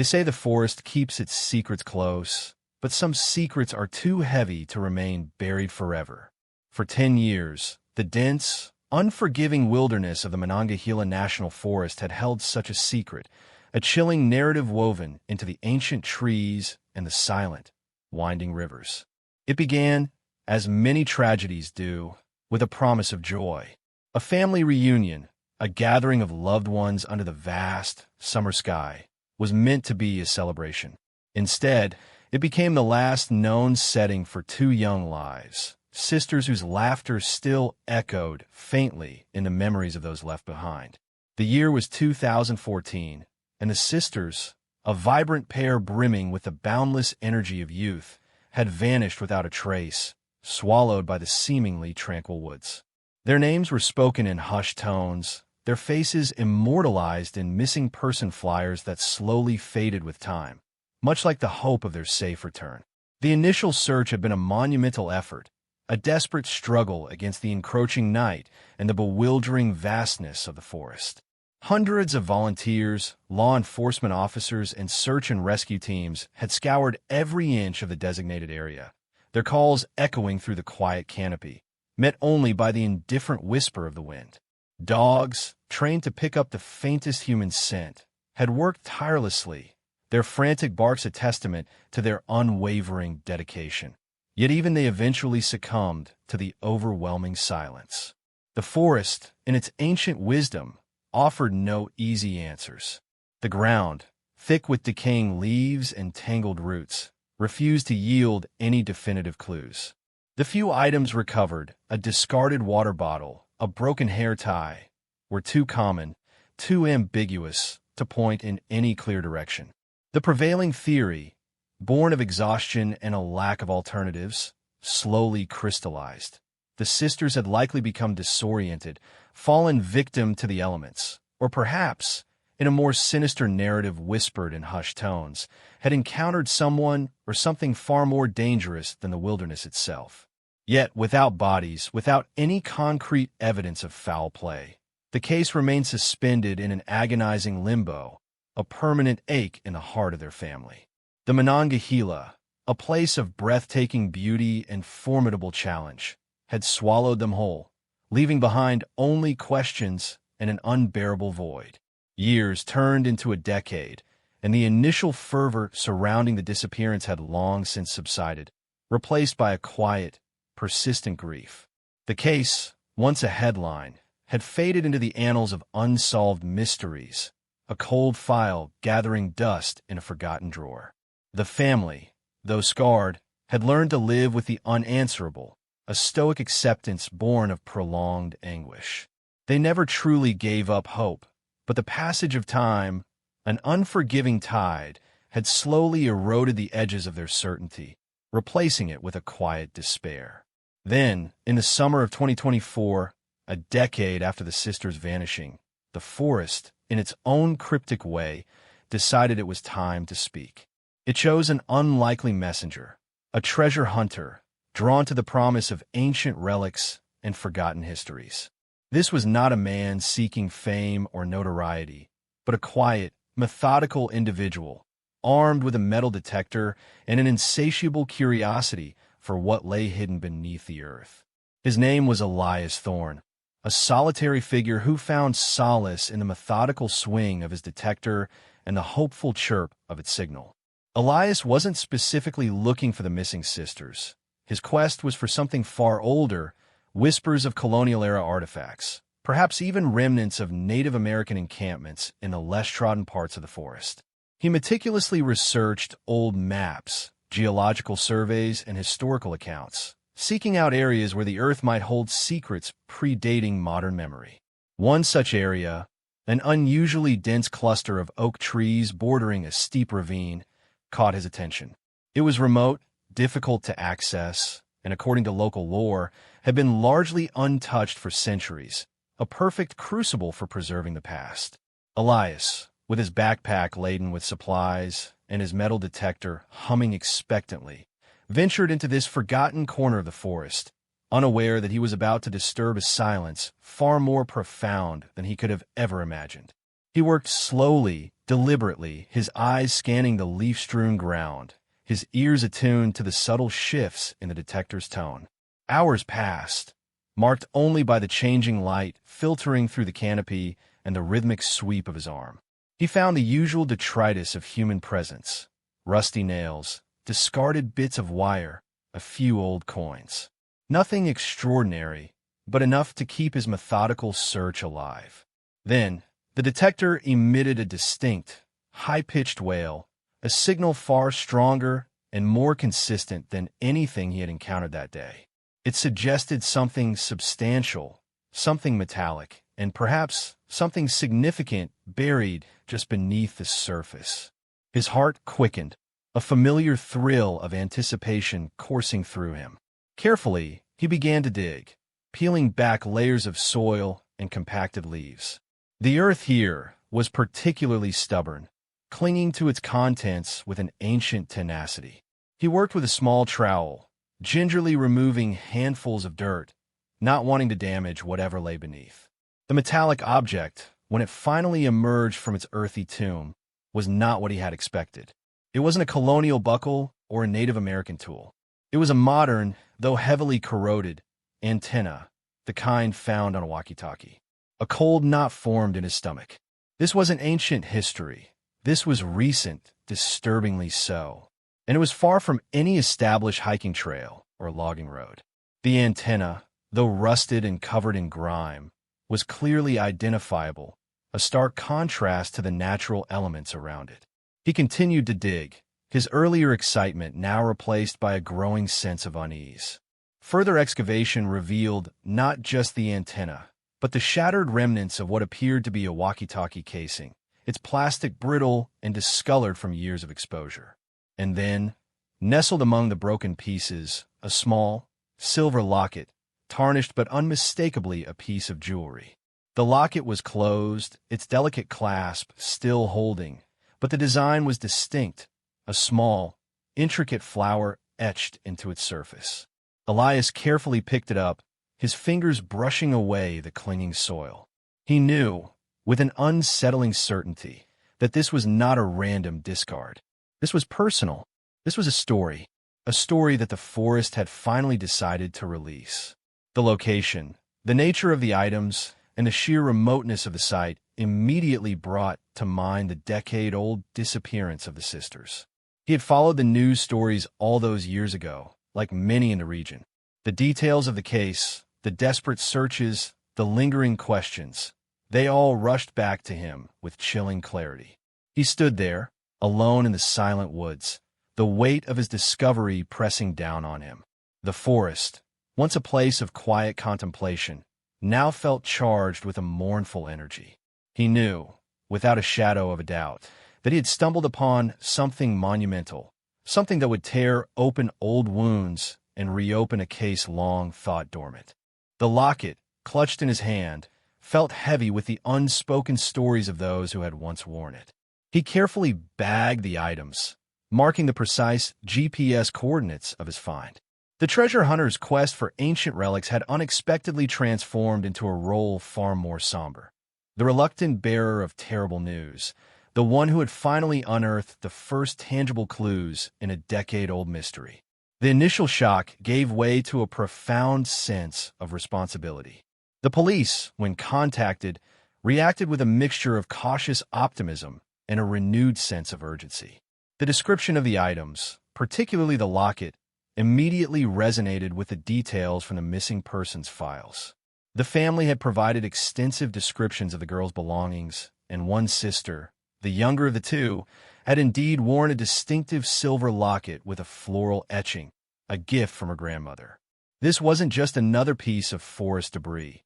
They say the forest keeps its secrets close, but some secrets are too heavy to remain buried forever. For 10 years, the dense, unforgiving wilderness of the Monongahela National Forest had held such a secret, a chilling narrative woven into the ancient trees and the silent, winding rivers. It began, as many tragedies do, with a promise of joy. A family reunion, a gathering of loved ones under the vast, summer sky, was meant to be a celebration. Instead, it became the last known setting for two young lives, sisters whose laughter still echoed faintly in the memories of those left behind. The year was 2014, and the sisters, a vibrant pair brimming with the boundless energy of youth, had vanished without a trace, swallowed by the seemingly tranquil woods. Their names were spoken in hushed tones, their faces immortalized in missing person flyers that slowly faded with time, much like the hope of their safe return. The initial search had been a monumental effort, a desperate struggle against the encroaching night and the bewildering vastness of the forest. Hundreds of volunteers, law enforcement officers, and search and rescue teams had scoured every inch of the designated area, their calls echoing through the quiet canopy, met only by the indifferent whisper of the wind. Dogs, trained to pick up the faintest human scent, had worked tirelessly, their frantic barks a testament to their unwavering dedication. Yet even they eventually succumbed to the overwhelming silence. The forest, in its ancient wisdom, offered no easy answers. The ground, thick with decaying leaves and tangled roots, refused to yield any definitive clues. The few items recovered, a discarded water bottle, a broken hair tie, were too common, too ambiguous to point in any clear direction. The prevailing theory, born of exhaustion and a lack of alternatives, slowly crystallized. The sisters had likely become disoriented, fallen victim to the elements, or perhaps, in a more sinister narrative whispered in hushed tones, had encountered someone or something far more dangerous than the wilderness itself. Yet, without bodies, without any concrete evidence of foul play, the case remained suspended in an agonizing limbo, a permanent ache in the heart of their family. The Monongahela, a place of breathtaking beauty and formidable challenge, had swallowed them whole, leaving behind only questions and an unbearable void. Years turned into a decade, and the initial fervor surrounding the disappearance had long since subsided, replaced by a quiet, persistent grief. The case, once a headline, had faded into the annals of unsolved mysteries, a cold file gathering dust in a forgotten drawer. The family, though scarred, had learned to live with the unanswerable, a stoic acceptance born of prolonged anguish. They never truly gave up hope, but the passage of time, an unforgiving tide, had slowly eroded the edges of their certainty, replacing it with a quiet despair. Then, in the summer of 2024, a decade after the sisters' vanishing, the forest, in its own cryptic way, decided it was time to speak. It chose an unlikely messenger, a treasure hunter, drawn to the promise of ancient relics and forgotten histories. This was not a man seeking fame or notoriety, but a quiet, methodical individual, armed with a metal detector and an insatiable curiosity for what lay hidden beneath the earth. His name was Elias Thorne, a solitary figure who found solace in the methodical swing of his detector and the hopeful chirp of its signal. Elias wasn't specifically looking for the missing sisters. His quest was for something far older, whispers of colonial-era artifacts, perhaps even remnants of Native American encampments in the less-trodden parts of the forest. He meticulously researched old maps, geological surveys, and historical accounts, seeking out areas where the earth might hold secrets predating modern memory. One such area, an unusually dense cluster of oak trees bordering a steep ravine, caught his attention. It was remote, difficult to access, and according to local lore, had been largely untouched for centuries, a perfect crucible for preserving the past. Elias, with his backpack laden with supplies and his metal detector humming expectantly, ventured into this forgotten corner of the forest, unaware that he was about to disturb a silence far more profound than he could have ever imagined. He worked slowly, deliberately, his eyes scanning the leaf-strewn ground, his ears attuned to the subtle shifts in the detector's tone. Hours passed, marked only by the changing light filtering through the canopy and the rhythmic sweep of his arm. He found the usual detritus of human presence: rusty nails, discarded bits of wire, a few old coins. Nothing extraordinary, but enough to keep his methodical search alive. Then, the detector emitted a distinct, high-pitched wail, a signal far stronger and more consistent than anything he had encountered that day. It suggested something substantial, something metallic, and perhaps something significant buried just beneath the surface. His heart quickened, a familiar thrill of anticipation coursing through him. Carefully, he began to dig, peeling back layers of soil and compacted leaves. The earth here was particularly stubborn, clinging to its contents with an ancient tenacity. He worked with a small trowel, gingerly removing handfuls of dirt, not wanting to damage whatever lay beneath. The metallic object, when it finally emerged from its earthy tomb, was not what he had expected. It wasn't a colonial buckle or a Native American tool. It was a modern, though heavily corroded, antenna, the kind found on a walkie-talkie. A cold knot formed in his stomach. This wasn't ancient history. This was recent, disturbingly so. And it was far from any established hiking trail or logging road. The antenna, though rusted and covered in grime, was clearly identifiable, a stark contrast to the natural elements around it. He continued to dig, his earlier excitement now replaced by a growing sense of unease. Further excavation revealed not just the antenna, but the shattered remnants of what appeared to be a walkie-talkie casing, its plastic brittle and discolored from years of exposure. And then, nestled among the broken pieces, a small, silver locket, tarnished but unmistakably a piece of jewelry. The locket was closed, its delicate clasp still holding, but the design was distinct, a small, intricate flower etched into its surface. Elias carefully picked it up, his fingers brushing away the clinging soil. He knew, with an unsettling certainty, that this was not a random discard. This was personal. This was a story that the forest had finally decided to release. The location, the nature of the items, and the sheer remoteness of the site immediately brought to mind the decade-old disappearance of the sisters. He had followed the news stories all those years ago, like many in the region. The details of the case, the desperate searches, the lingering questions, they all rushed back to him with chilling clarity. He stood there, alone in the silent woods, the weight of his discovery pressing down on him. The forest, once a place of quiet contemplation, now felt charged with a mournful energy. He knew, without a shadow of a doubt, that he had stumbled upon something monumental, something that would tear open old wounds and reopen a case long thought dormant. The locket, clutched in his hand, felt heavy with the unspoken stories of those who had once worn it. He carefully bagged the items, marking the precise GPS coordinates of his find. The treasure hunter's quest for ancient relics had unexpectedly transformed into a role far more somber. The reluctant bearer of terrible news, the one who had finally unearthed the first tangible clues in a decade-old mystery. The initial shock gave way to a profound sense of responsibility. The police, when contacted, reacted with a mixture of cautious optimism and a renewed sense of urgency. The description of the items, particularly the locket, immediately resonated with the details from the missing persons files. The family had provided extensive descriptions of the girl's belongings, and one sister, the younger of the two, had indeed worn a distinctive silver locket with a floral etching, a gift from her grandmother. This wasn't just another piece of forest debris.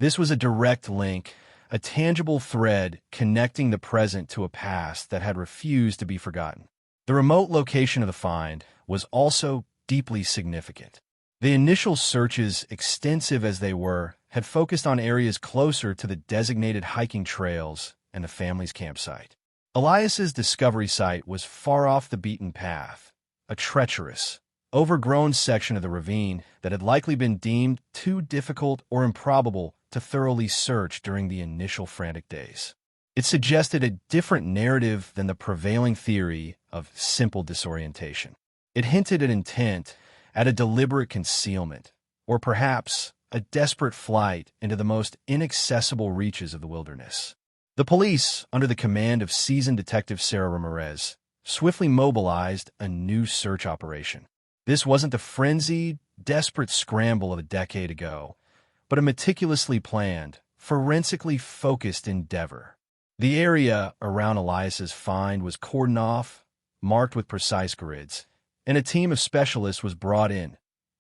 This was a direct link, a tangible thread connecting the present to a past that had refused to be forgotten. The remote location of the find was also deeply significant. The initial searches, extensive as they were, had focused on areas closer to the designated hiking trails and the family's campsite. Elias's discovery site was far off the beaten path, a treacherous, overgrown section of the ravine that had likely been deemed too difficult or improbable to thoroughly search during the initial frantic days. It suggested a different narrative than the prevailing theory of simple disorientation. It hinted at intent, at a deliberate concealment, or perhaps a desperate flight into the most inaccessible reaches of the wilderness. The police, under the command of seasoned Detective Sarah Ramirez, swiftly mobilized a new search operation. This wasn't the frenzied, desperate scramble of a decade ago, but a meticulously planned, forensically focused endeavor. The area around Elias's find was cordoned off, marked with precise grids, and a team of specialists was brought in.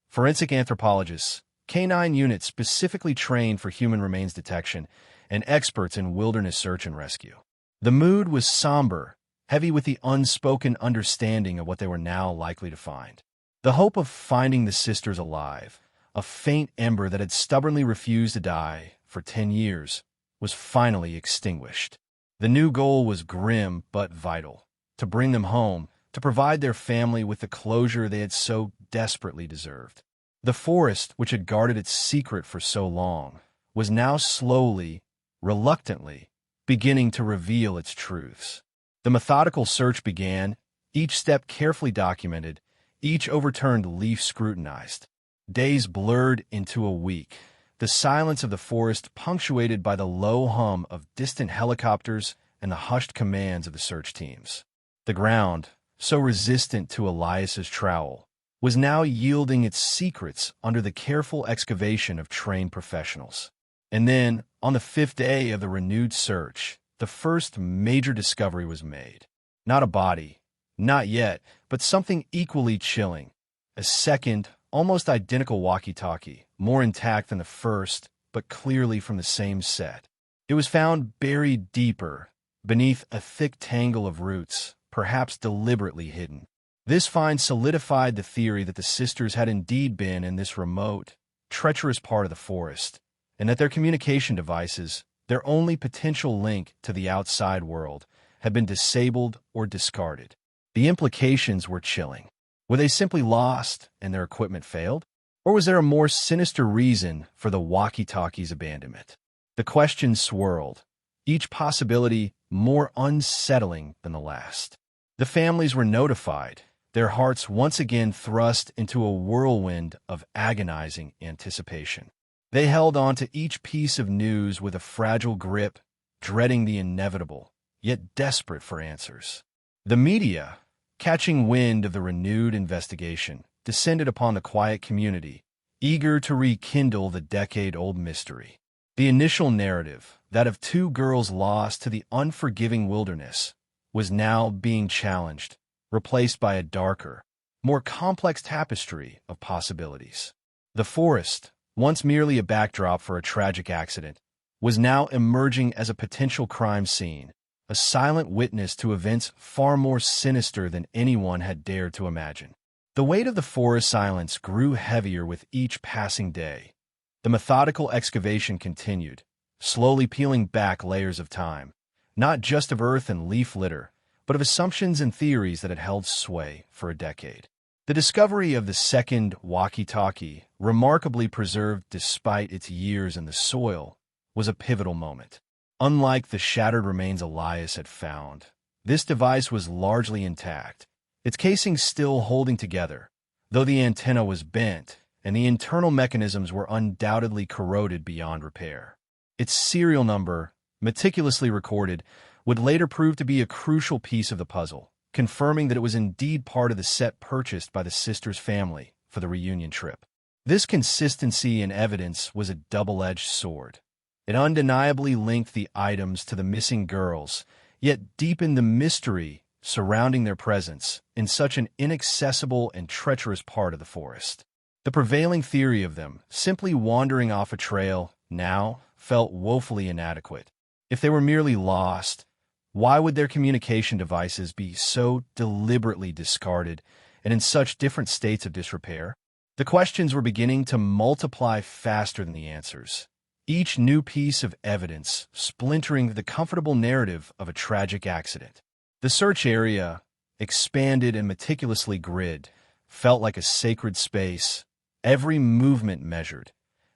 Forensic anthropologists, canine units specifically trained for human remains detection, and experts in wilderness search and rescue. The mood was somber, heavy with the unspoken understanding of what they were now likely to find. The hope of finding the sisters alive, a faint ember that had stubbornly refused to die for 10 years, was finally extinguished. The new goal was grim but vital: to bring them home, to provide their family with the closure they had so desperately deserved. The forest, which had guarded its secret for so long, was now slowly, reluctantly, beginning to reveal its truths. The methodical search began, each step carefully documented, each overturned leaf scrutinized. Days blurred into a week, the silence of the forest punctuated by the low hum of distant helicopters and the hushed commands of the search teams. The ground, so resistant to Elias's trowel, was now yielding its secrets under the careful excavation of trained professionals. And then, on the 5th day of the renewed search, the first major discovery was made. Not a body, not yet, but something equally chilling. A second, almost identical walkie-talkie, more intact than the first, but clearly from the same set. It was found buried deeper, beneath a thick tangle of roots, perhaps deliberately hidden. This find solidified the theory that the sisters had indeed been in this remote, treacherous part of the forest, and that their communication devices, their only potential link to the outside world, had been disabled or discarded. The implications were chilling. Were they simply lost and their equipment failed? Or was there a more sinister reason for the walkie-talkie's abandonment? The questions swirled, each possibility more unsettling than the last. The families were notified, their hearts once again thrust into a whirlwind of agonizing anticipation. They held on to each piece of news with a fragile grip, dreading the inevitable, yet desperate for answers. The media, catching wind of the renewed investigation, descended upon the quiet community, eager to rekindle the decade-old mystery. The initial narrative, that of 2 girls lost to the unforgiving wilderness, was now being challenged, replaced by a darker, more complex tapestry of possibilities. The forest, once merely a backdrop for a tragic accident, was now emerging as a potential crime scene, a silent witness to events far more sinister than anyone had dared to imagine. The weight of the forest silence grew heavier with each passing day. The methodical excavation continued, slowly peeling back layers of time, not just of earth and leaf litter, but of assumptions and theories that had held sway for a decade. The discovery of the second walkie-talkie, remarkably preserved despite its years in the soil, was a pivotal moment. Unlike the shattered remains Elias had found, this device was largely intact, its casing still holding together, though the antenna was bent and the internal mechanisms were undoubtedly corroded beyond repair. Its serial number, meticulously recorded, would later prove to be a crucial piece of the puzzle, confirming that it was indeed part of the set purchased by the sisters' family for the reunion trip. This consistency in evidence was a double-edged sword. It undeniably linked the items to the missing girls, yet deepened the mystery surrounding their presence in such an inaccessible and treacherous part of the forest. The prevailing theory of them, simply wandering off a trail, now felt woefully inadequate. If they were merely lost, why would their communication devices be so deliberately discarded and in such different states of disrepair? The questions were beginning to multiply faster than the answers, each new piece of evidence splintering the comfortable narrative of a tragic accident. The search area, expanded and meticulously grid, felt like a sacred space, every movement measured,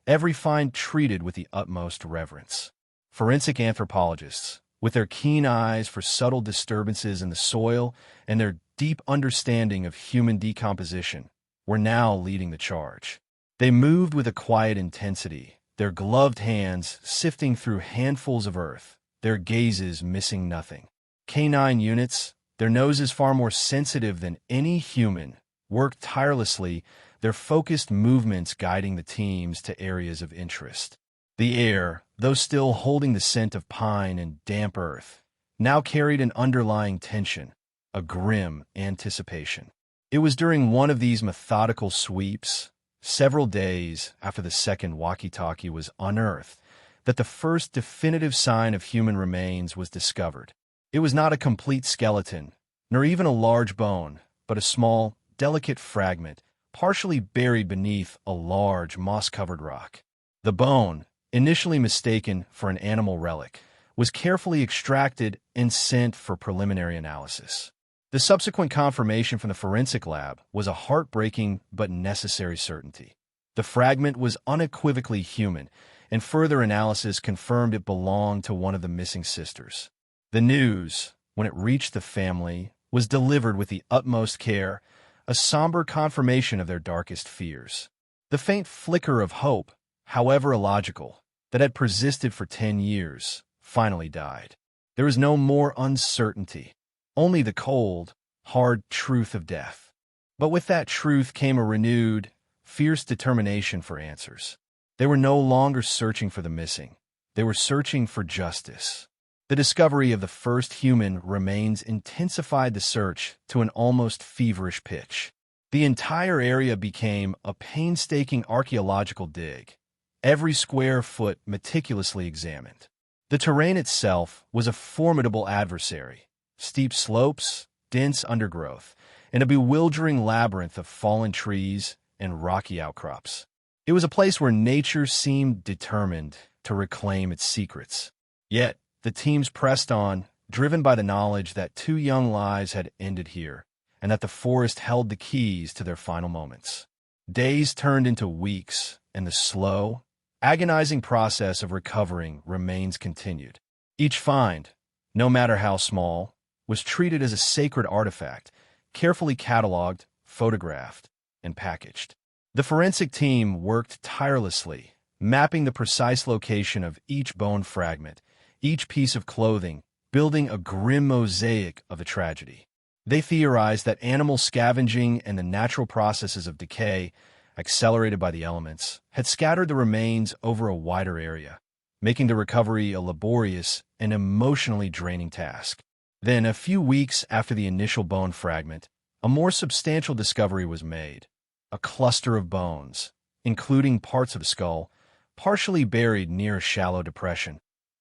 every find treated with the utmost reverence. Forensic anthropologists, With their keen eyes for subtle disturbances in the soil and their deep understanding of human decomposition, were now leading the charge. They moved with a quiet intensity, their gloved hands sifting through handfuls of earth, their gazes missing nothing. Canine units, their noses far more sensitive than any human, worked tirelessly, their focused movements guiding the teams to areas of interest. The air, though still holding the scent of pine and damp earth, now carried an underlying tension, a grim anticipation. It was during one of these methodical sweeps, several days after the second walkie-talkie was unearthed, that the first definitive sign of human remains was discovered. It was not a complete skeleton, nor even a large bone, but a small, delicate fragment, partially buried beneath a large, moss-covered rock. The bone, initially mistaken for an animal relic, was carefully extracted and sent for preliminary analysis. The subsequent confirmation from the forensic lab was a heartbreaking but necessary certainty. The fragment was unequivocally human, and further analysis confirmed it belonged to one of the missing sisters. The news, when it reached the family, was delivered with the utmost care, a somber confirmation of their darkest fears. The faint flicker of hope, however illogical, that had persisted for 10 years, finally died. There was no more uncertainty, only the cold, hard truth of death. But with that truth came a renewed, fierce determination for answers. They were no longer searching for the missing. They were searching for justice. The discovery of the first human remains intensified the search to an almost feverish pitch. The entire area became a painstaking archaeological dig, every square foot meticulously examined. The terrain itself was a formidable adversary: steep slopes, dense undergrowth, and a bewildering labyrinth of fallen trees and rocky outcrops. It was a place where nature seemed determined to reclaim its secrets. Yet, the teams pressed on, driven by the knowledge that 2 young lives had ended here, and that the forest held the keys to their final moments. Days turned into weeks, and the slow, agonizing process of recovering remains continued. Each find, no matter how small, was treated as a sacred artifact, carefully cataloged, photographed, and packaged. The forensic team worked tirelessly, mapping the precise location of each bone fragment, each piece of clothing, building a grim mosaic of the tragedy. They theorized that animal scavenging and the natural processes of decay, accelerated by the elements, had scattered the remains over a wider area, making the recovery a laborious and emotionally draining task. Then, a few weeks after the initial bone fragment, a more substantial discovery was made: a cluster of bones, including parts of the skull, partially buried near a shallow depression,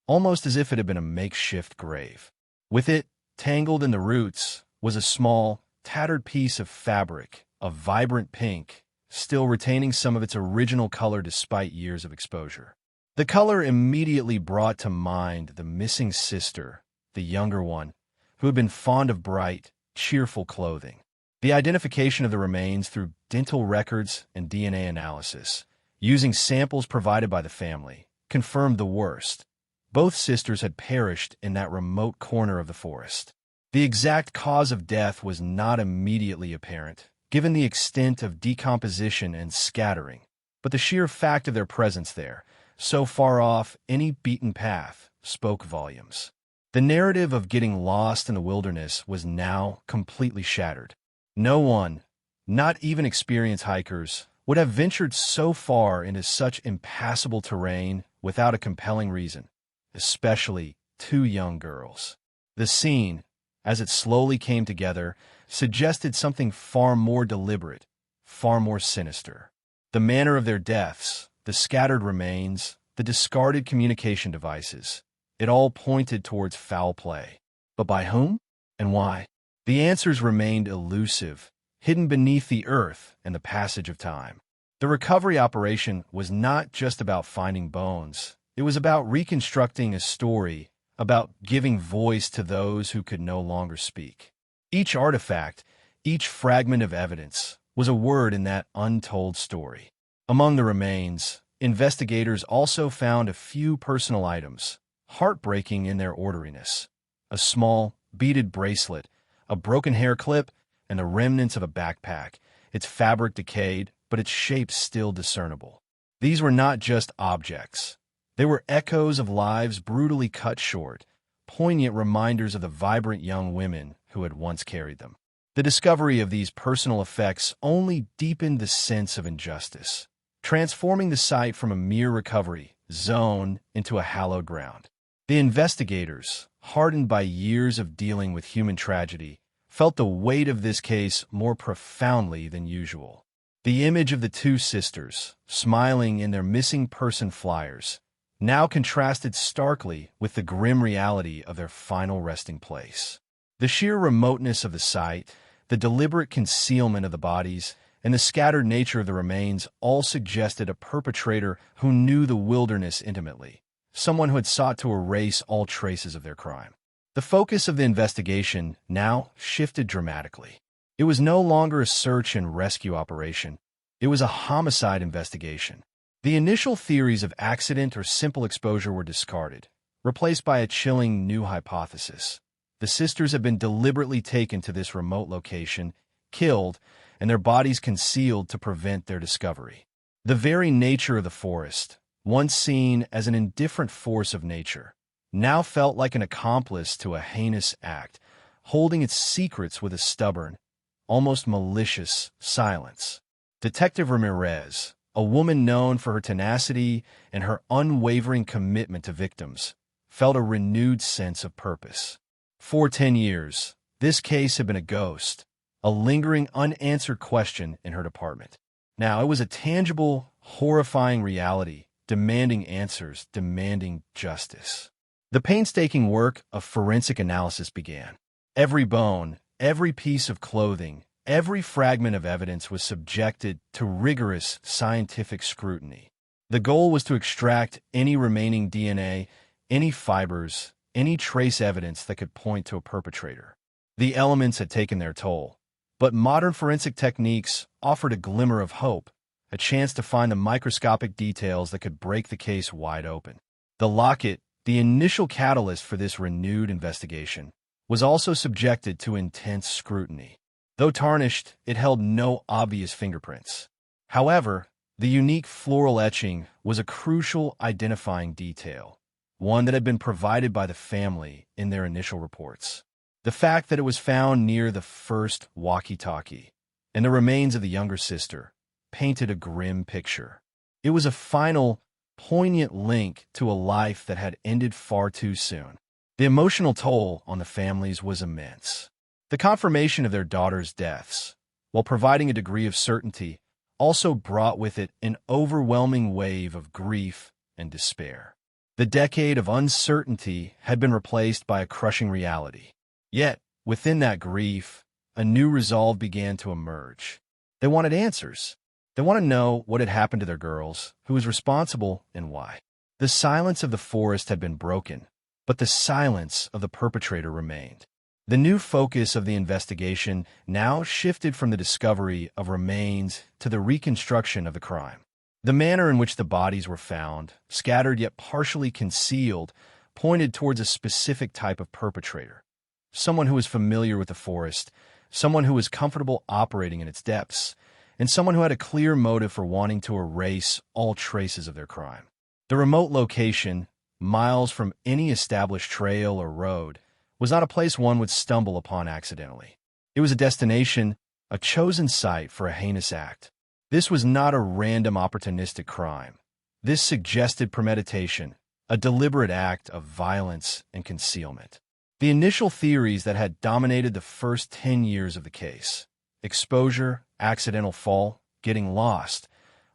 almost as if it had been a makeshift grave. With it, tangled in the roots, was a small, tattered piece of fabric, a vibrant pink, still retaining some of its original color despite years of exposure. The color immediately brought to mind the missing sister, the younger one, who had been fond of bright, cheerful clothing. The identification of the remains through dental records and DNA analysis, using samples provided by the family, confirmed the worst. Both sisters had perished in that remote corner of the forest. The exact cause of death was not immediately apparent, given the extent of decomposition and scattering, but the sheer fact of their presence there, so far off any beaten path, spoke volumes. The narrative of getting lost in the wilderness was now completely shattered. No one, not even experienced hikers, would have ventured so far into such impassable terrain without a compelling reason, especially 2 young girls. The scene, as it slowly came together, suggested something far more deliberate, far more sinister. The manner of their deaths, the scattered remains, the discarded communication devices, it all pointed towards foul play. But by whom and why? The answers remained elusive, hidden beneath the earth and the passage of time. The recovery operation was not just about finding bones. It was about reconstructing a story, about giving voice to those who could no longer speak. Each artifact, each fragment of evidence, was a word in that untold story. Among the remains, investigators also found a few personal items, heartbreaking in their orderliness. A small, beaded bracelet, a broken hair clip, and the remnants of a backpack, its fabric decayed, but its shape still discernible. These were not just objects. They were echoes of lives brutally cut short, poignant reminders of the vibrant young women who had once carried them. The discovery of these personal effects only deepened the sense of injustice, transforming the site from a mere recovery zone into a hallowed ground. The investigators, hardened by years of dealing with human tragedy, felt the weight of this case more profoundly than usual. The image of the two sisters, smiling in their missing person flyers, now contrasted starkly with the grim reality of their final resting place. The sheer remoteness of the site, the deliberate concealment of the bodies, and the scattered nature of the remains all suggested a perpetrator who knew the wilderness intimately, someone who had sought to erase all traces of their crime. The focus of the investigation now shifted dramatically. It was no longer a search and rescue operation. It was a homicide investigation. The initial theories of accident or simple exposure were discarded, replaced by a chilling new hypothesis. The sisters had been deliberately taken to this remote location, killed, and their bodies concealed to prevent their discovery. The very nature of the forest, once seen as an indifferent force of nature, now felt like an accomplice to a heinous act, holding its secrets with a stubborn, almost malicious silence. Detective Ramirez, a woman known for her tenacity and her unwavering commitment to victims, felt a renewed sense of purpose. For 10 years, this case had been a ghost, a lingering unanswered question in her department. Now it was a tangible, horrifying reality, demanding answers, demanding justice. The painstaking work of forensic analysis began. Every bone, every piece of clothing, every fragment of evidence was subjected to rigorous scientific scrutiny. The goal was to extract any remaining DNA, any fibers, any trace evidence that could point to a perpetrator. The elements had taken their toll, but modern forensic techniques offered a glimmer of hope, a chance to find the microscopic details that could break the case wide open. The locket, the initial catalyst for this renewed investigation, was also subjected to intense scrutiny. Though tarnished, it held no obvious fingerprints. However, the unique floral etching was a crucial identifying detail, one that had been provided by the family in their initial reports. The fact that it was found near the first walkie-talkie and the remains of the younger sister painted a grim picture. It was a final, poignant link to a life that had ended far too soon. The emotional toll on the families was immense. The confirmation of their daughters' deaths, while providing a degree of certainty, also brought with it an overwhelming wave of grief and despair. The decade of uncertainty had been replaced by a crushing reality. Yet, within that grief, a new resolve began to emerge. They wanted answers. They wanted to know what had happened to their girls, who was responsible, and why. The silence of the forest had been broken, but the silence of the perpetrator remained. The new focus of the investigation now shifted from the discovery of remains to the reconstruction of the crime. The manner in which the bodies were found, scattered yet partially concealed, pointed towards a specific type of perpetrator. Someone who was familiar with the forest, someone who was comfortable operating in its depths, and someone who had a clear motive for wanting to erase all traces of their crime. The remote location, miles from any established trail or road, was not a place one would stumble upon accidentally. It was a destination, a chosen site for a heinous act. This was not a random opportunistic crime. This suggested premeditation, a deliberate act of violence and concealment. The initial theories that had dominated the first 10 years of the case, exposure, accidental fall, getting lost,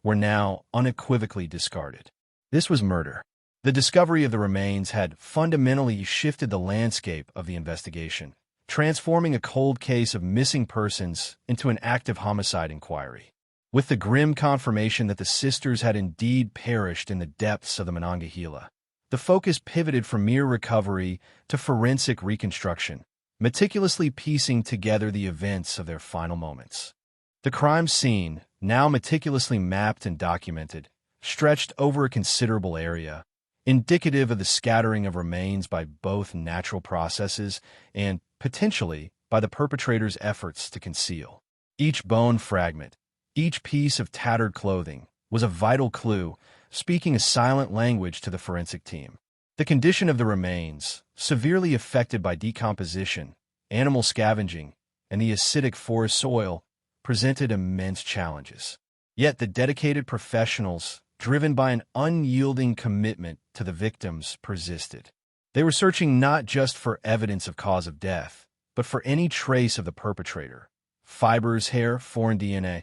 were now unequivocally discarded. This was murder. The discovery of the remains had fundamentally shifted the landscape of the investigation, transforming a cold case of missing persons into an active homicide inquiry. With the grim confirmation that the sisters had indeed perished in the depths of the Monongahela, the focus pivoted from mere recovery to forensic reconstruction, meticulously piecing together the events of their final moments. The crime scene, now meticulously mapped and documented, stretched over a considerable area, indicative of the scattering of remains by both natural processes and, potentially, by the perpetrator's efforts to conceal. Each bone fragment, each piece of tattered clothing, was a vital clue, speaking a silent language to the forensic team. The condition of the remains, severely affected by decomposition, animal scavenging, and the acidic forest soil, presented immense challenges. Yet the dedicated professionals, driven by an unyielding commitment to the victims, persisted. They were searching not just for evidence of cause of death, but for any trace of the perpetrator: fibers, hair, foreign DNA,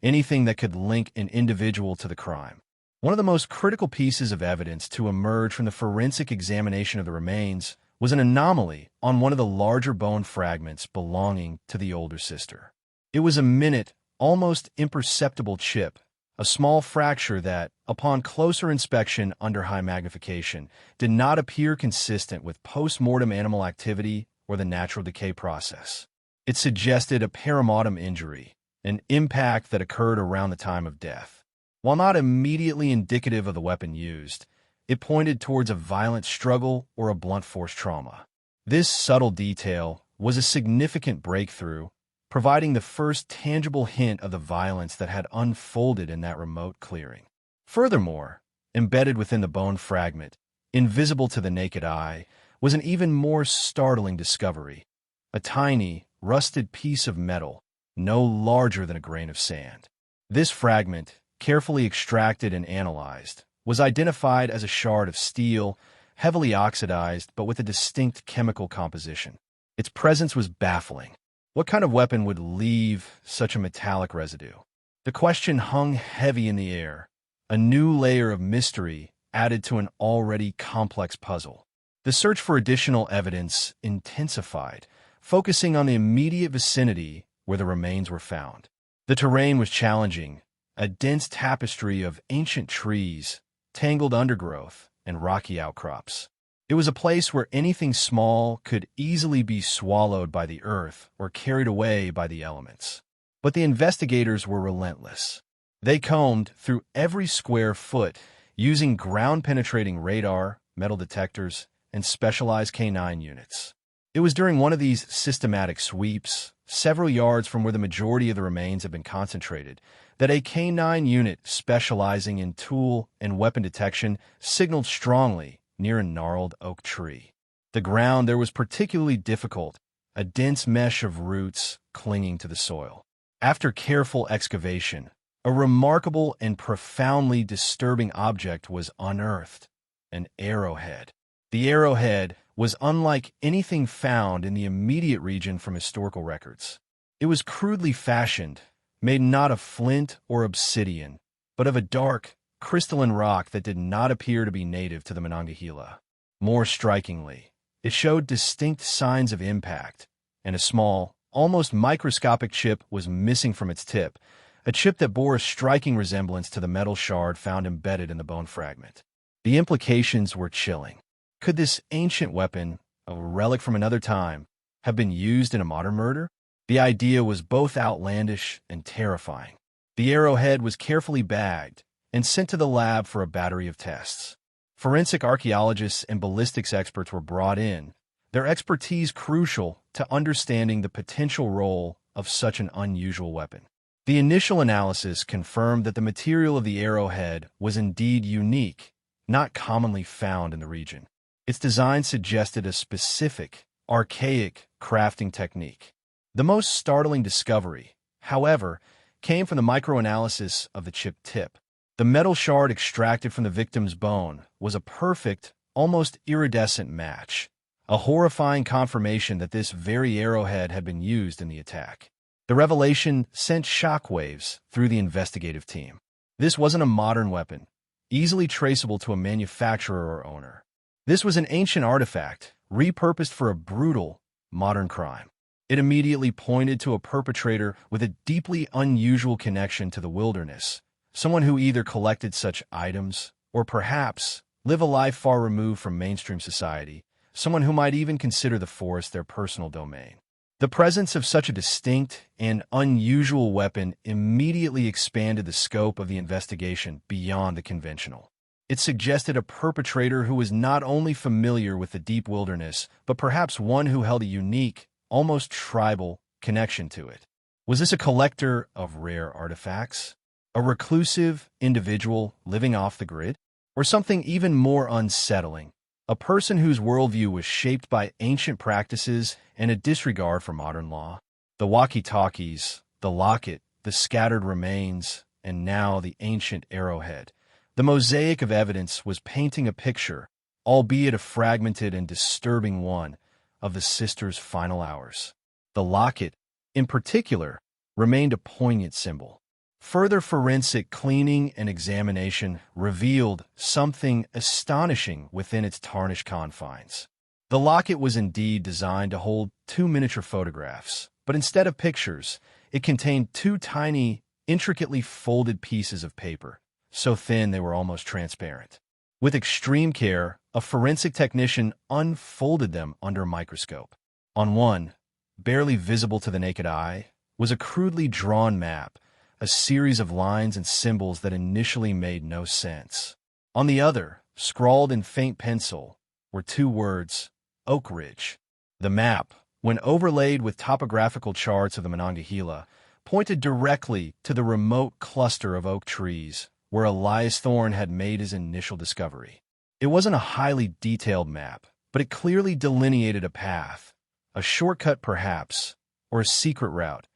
anything that could link an individual to the crime. One of the most critical pieces of evidence to emerge from the forensic examination of the remains was an anomaly on one of the larger bone fragments belonging to the older sister. It was a minute, almost imperceptible chip, a small fracture that, upon closer inspection under high magnification, did not appear consistent with post-mortem animal activity or the natural decay process. It suggested a perimortem injury, an impact that occurred around the time of death. While not immediately indicative of the weapon used, it pointed towards a violent struggle or a blunt force trauma. This subtle detail was a significant breakthrough, providing the first tangible hint of the violence that had unfolded in that remote clearing. Furthermore, embedded within the bone fragment, invisible to the naked eye, was an even more startling discovery: a tiny, rusted piece of metal, no larger than a grain of sand. This fragment, carefully extracted and analyzed, was identified as a shard of steel, heavily oxidized but with a distinct chemical composition. Its presence was baffling. What kind of weapon would leave such a metallic residue? The question hung heavy in the air, a new layer of mystery added to an already complex puzzle. The search for additional evidence intensified, focusing on the immediate vicinity where the remains were found. The terrain was challenging, a dense tapestry of ancient trees, tangled undergrowth, and rocky outcrops. It was a place where anything small could easily be swallowed by the earth or carried away by the elements. But the investigators were relentless. They combed through every square foot using ground-penetrating radar, metal detectors, and specialized K9 units. It was during one of these systematic sweeps, several yards from where the majority of the remains had been concentrated, that a K9 unit specializing in tool and weapon detection signaled strongly near a gnarled oak tree. The ground there was particularly difficult, a dense mesh of roots clinging to the soil. After careful excavation, a remarkable and profoundly disturbing object was unearthed: an arrowhead. The arrowhead was unlike anything found in the immediate region from historical records. It was crudely fashioned, made not of flint or obsidian, but of a dark, crystalline rock that did not appear to be native to the Monongahela. More strikingly, it showed distinct signs of impact, and a small, almost microscopic chip was missing from its tip, a chip that bore a striking resemblance to the metal shard found embedded in the bone fragment. The implications were chilling. Could this ancient weapon, a relic from another time, have been used in a modern murder? The idea was both outlandish and terrifying. The arrowhead was carefully bagged and sent to the lab for a battery of tests. Forensic archaeologists and ballistics experts were brought in, their expertise crucial to understanding the potential role of such an unusual weapon. The initial analysis confirmed that the material of the arrowhead was indeed unique, not commonly found in the region. Its design suggested a specific, archaic crafting technique. The most startling discovery, however, came from the microanalysis of the chip tip. The metal shard extracted from the victim's bone was a perfect, almost iridescent match, a horrifying confirmation that this very arrowhead had been used in the attack. The revelation sent shockwaves through the investigative team. This wasn't a modern weapon, easily traceable to a manufacturer or owner. This was an ancient artifact, repurposed for a brutal, modern crime. It immediately pointed to a perpetrator with a deeply unusual connection to the wilderness, someone who either collected such items or perhaps lived a life far removed from mainstream society, someone who might even consider the forest their personal domain. The presence of such a distinct and unusual weapon immediately expanded the scope of the investigation beyond the conventional. It suggested a perpetrator who was not only familiar with the deep wilderness, but perhaps one who held a unique, almost tribal, connection to it. Was this a collector of rare artifacts? A reclusive individual living off the grid? Or something even more unsettling? A person whose worldview was shaped by ancient practices and a disregard for modern law? The walkie-talkies, the locket, the scattered remains, and now the ancient arrowhead. The mosaic of evidence was painting a picture, albeit a fragmented and disturbing one, of the sisters' final hours. The locket, in particular, remained a poignant symbol. Further forensic cleaning and examination revealed something astonishing within its tarnished confines. The locket was indeed designed to hold 2 miniature photographs, but instead of pictures, it contained 2 tiny, intricately folded pieces of paper, so thin they were almost transparent. With extreme care, a forensic technician unfolded them under a microscope. On one, barely visible to the naked eye, was a crudely drawn map, a series of lines and symbols that initially made no sense. On the other, scrawled in faint pencil, were 2 words, Oak Ridge. The map, when overlaid with topographical charts of the Monongahela, pointed directly to the remote cluster of oak trees where Elias Thorne had made his initial discovery. It wasn't a highly detailed map, but it clearly delineated a path, a shortcut perhaps, or a secret route,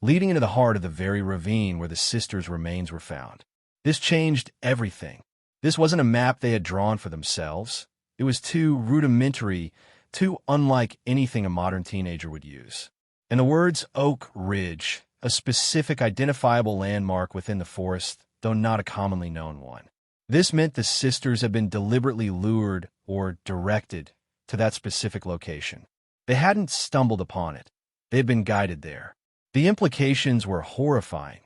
leading into the heart of the very ravine where the sisters' remains were found. This changed everything. This wasn't a map they had drawn for themselves. It was too rudimentary, too unlike anything a modern teenager would use. And the words Oak Ridge, a specific identifiable landmark within the forest, though not a commonly known one. This meant the sisters had been deliberately lured or directed to that specific location. They hadn't stumbled upon it. They had been guided there. The implications were horrifying.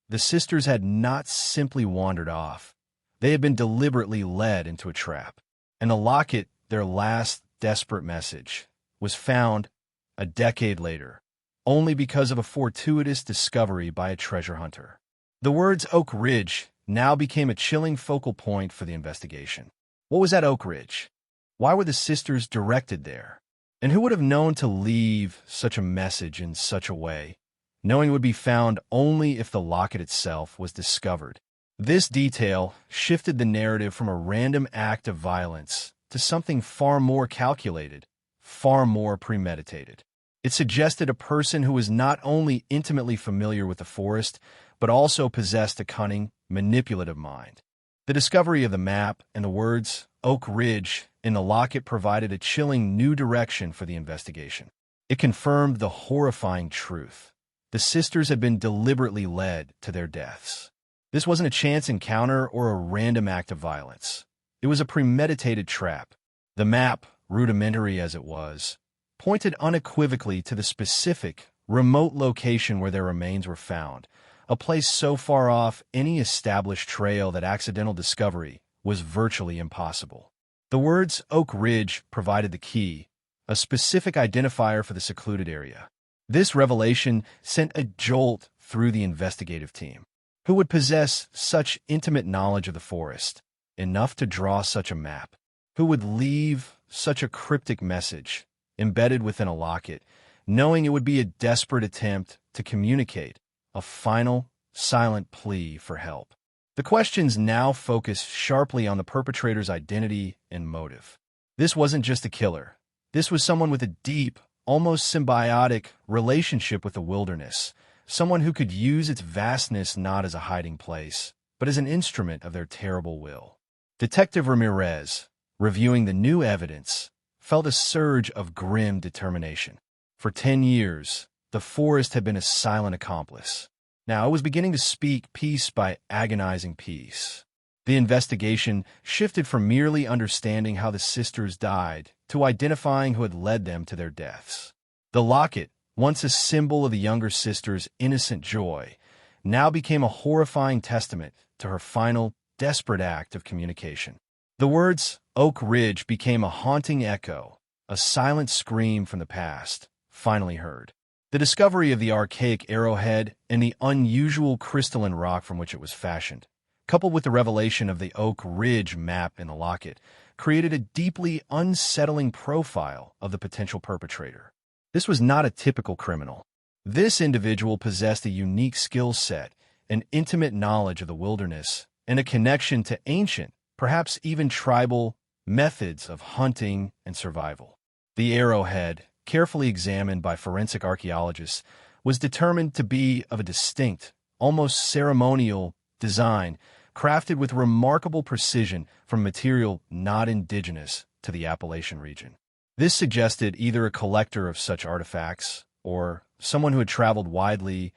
The sisters had not simply wandered off. They had been deliberately led into a trap. And the locket, their last desperate message, was found a decade later, only because of a fortuitous discovery by a treasure hunter. The words Oak Ridge now became a chilling focal point for the investigation. What was at Oak Ridge? Why were the sisters directed there? And who would have known to leave such a message in such a way, knowing it would be found only if the locket itself was discovered? This detail shifted the narrative from a random act of violence to something far more calculated, far more premeditated. It suggested a person who was not only intimately familiar with the forest, but also possessed a cunning, manipulative mind. The discovery of the map and the words Oak Ridge in the locket provided a chilling new direction for the investigation. It confirmed the horrifying truth. The sisters had been deliberately led to their deaths. This wasn't a chance encounter or a random act of violence. It was a premeditated trap. The map, rudimentary as it was, pointed unequivocally to the specific, remote location where their remains were found, a place so far off any established trail that accidental discovery was virtually impossible. The words Oak Ridge provided the key, a specific identifier for the secluded area. This revelation sent a jolt through the investigative team. Who would possess such intimate knowledge of the forest, enough to draw such a map? Who would leave such a cryptic message, embedded within a locket, knowing it would be a desperate attempt to communicate a final, silent plea for help? The questions now focused sharply on the perpetrator's identity and motive. This wasn't just a killer. This was someone with a deep, almost symbiotic relationship with the wilderness, someone who could use its vastness not as a hiding place, but as an instrument of their terrible will. Detective Ramirez, reviewing the new evidence, felt a surge of grim determination. For 10 years, the forest had been a silent accomplice. Now it was beginning to speak piece by agonizing piece. The investigation shifted from merely understanding how the sisters died to identifying who had led them to their deaths. The locket, once a symbol of the younger sister's innocent joy, now became a horrifying testament to her final, desperate act of communication. The words Oak Ridge became a haunting echo, a silent scream from the past, finally heard. The discovery of the archaic arrowhead and the unusual crystalline rock from which it was fashioned coupled with the revelation of the Oak Ridge map in the locket, created a deeply unsettling profile of the potential perpetrator. This was not a typical criminal. This individual possessed a unique skill set, an intimate knowledge of the wilderness, and a connection to ancient, perhaps even tribal, methods of hunting and survival. The arrowhead, carefully examined by forensic archaeologists, was determined to be of a distinct, almost ceremonial design, crafted with remarkable precision from material not indigenous to the Appalachian region. This suggested either a collector of such artifacts, or someone who had traveled widely,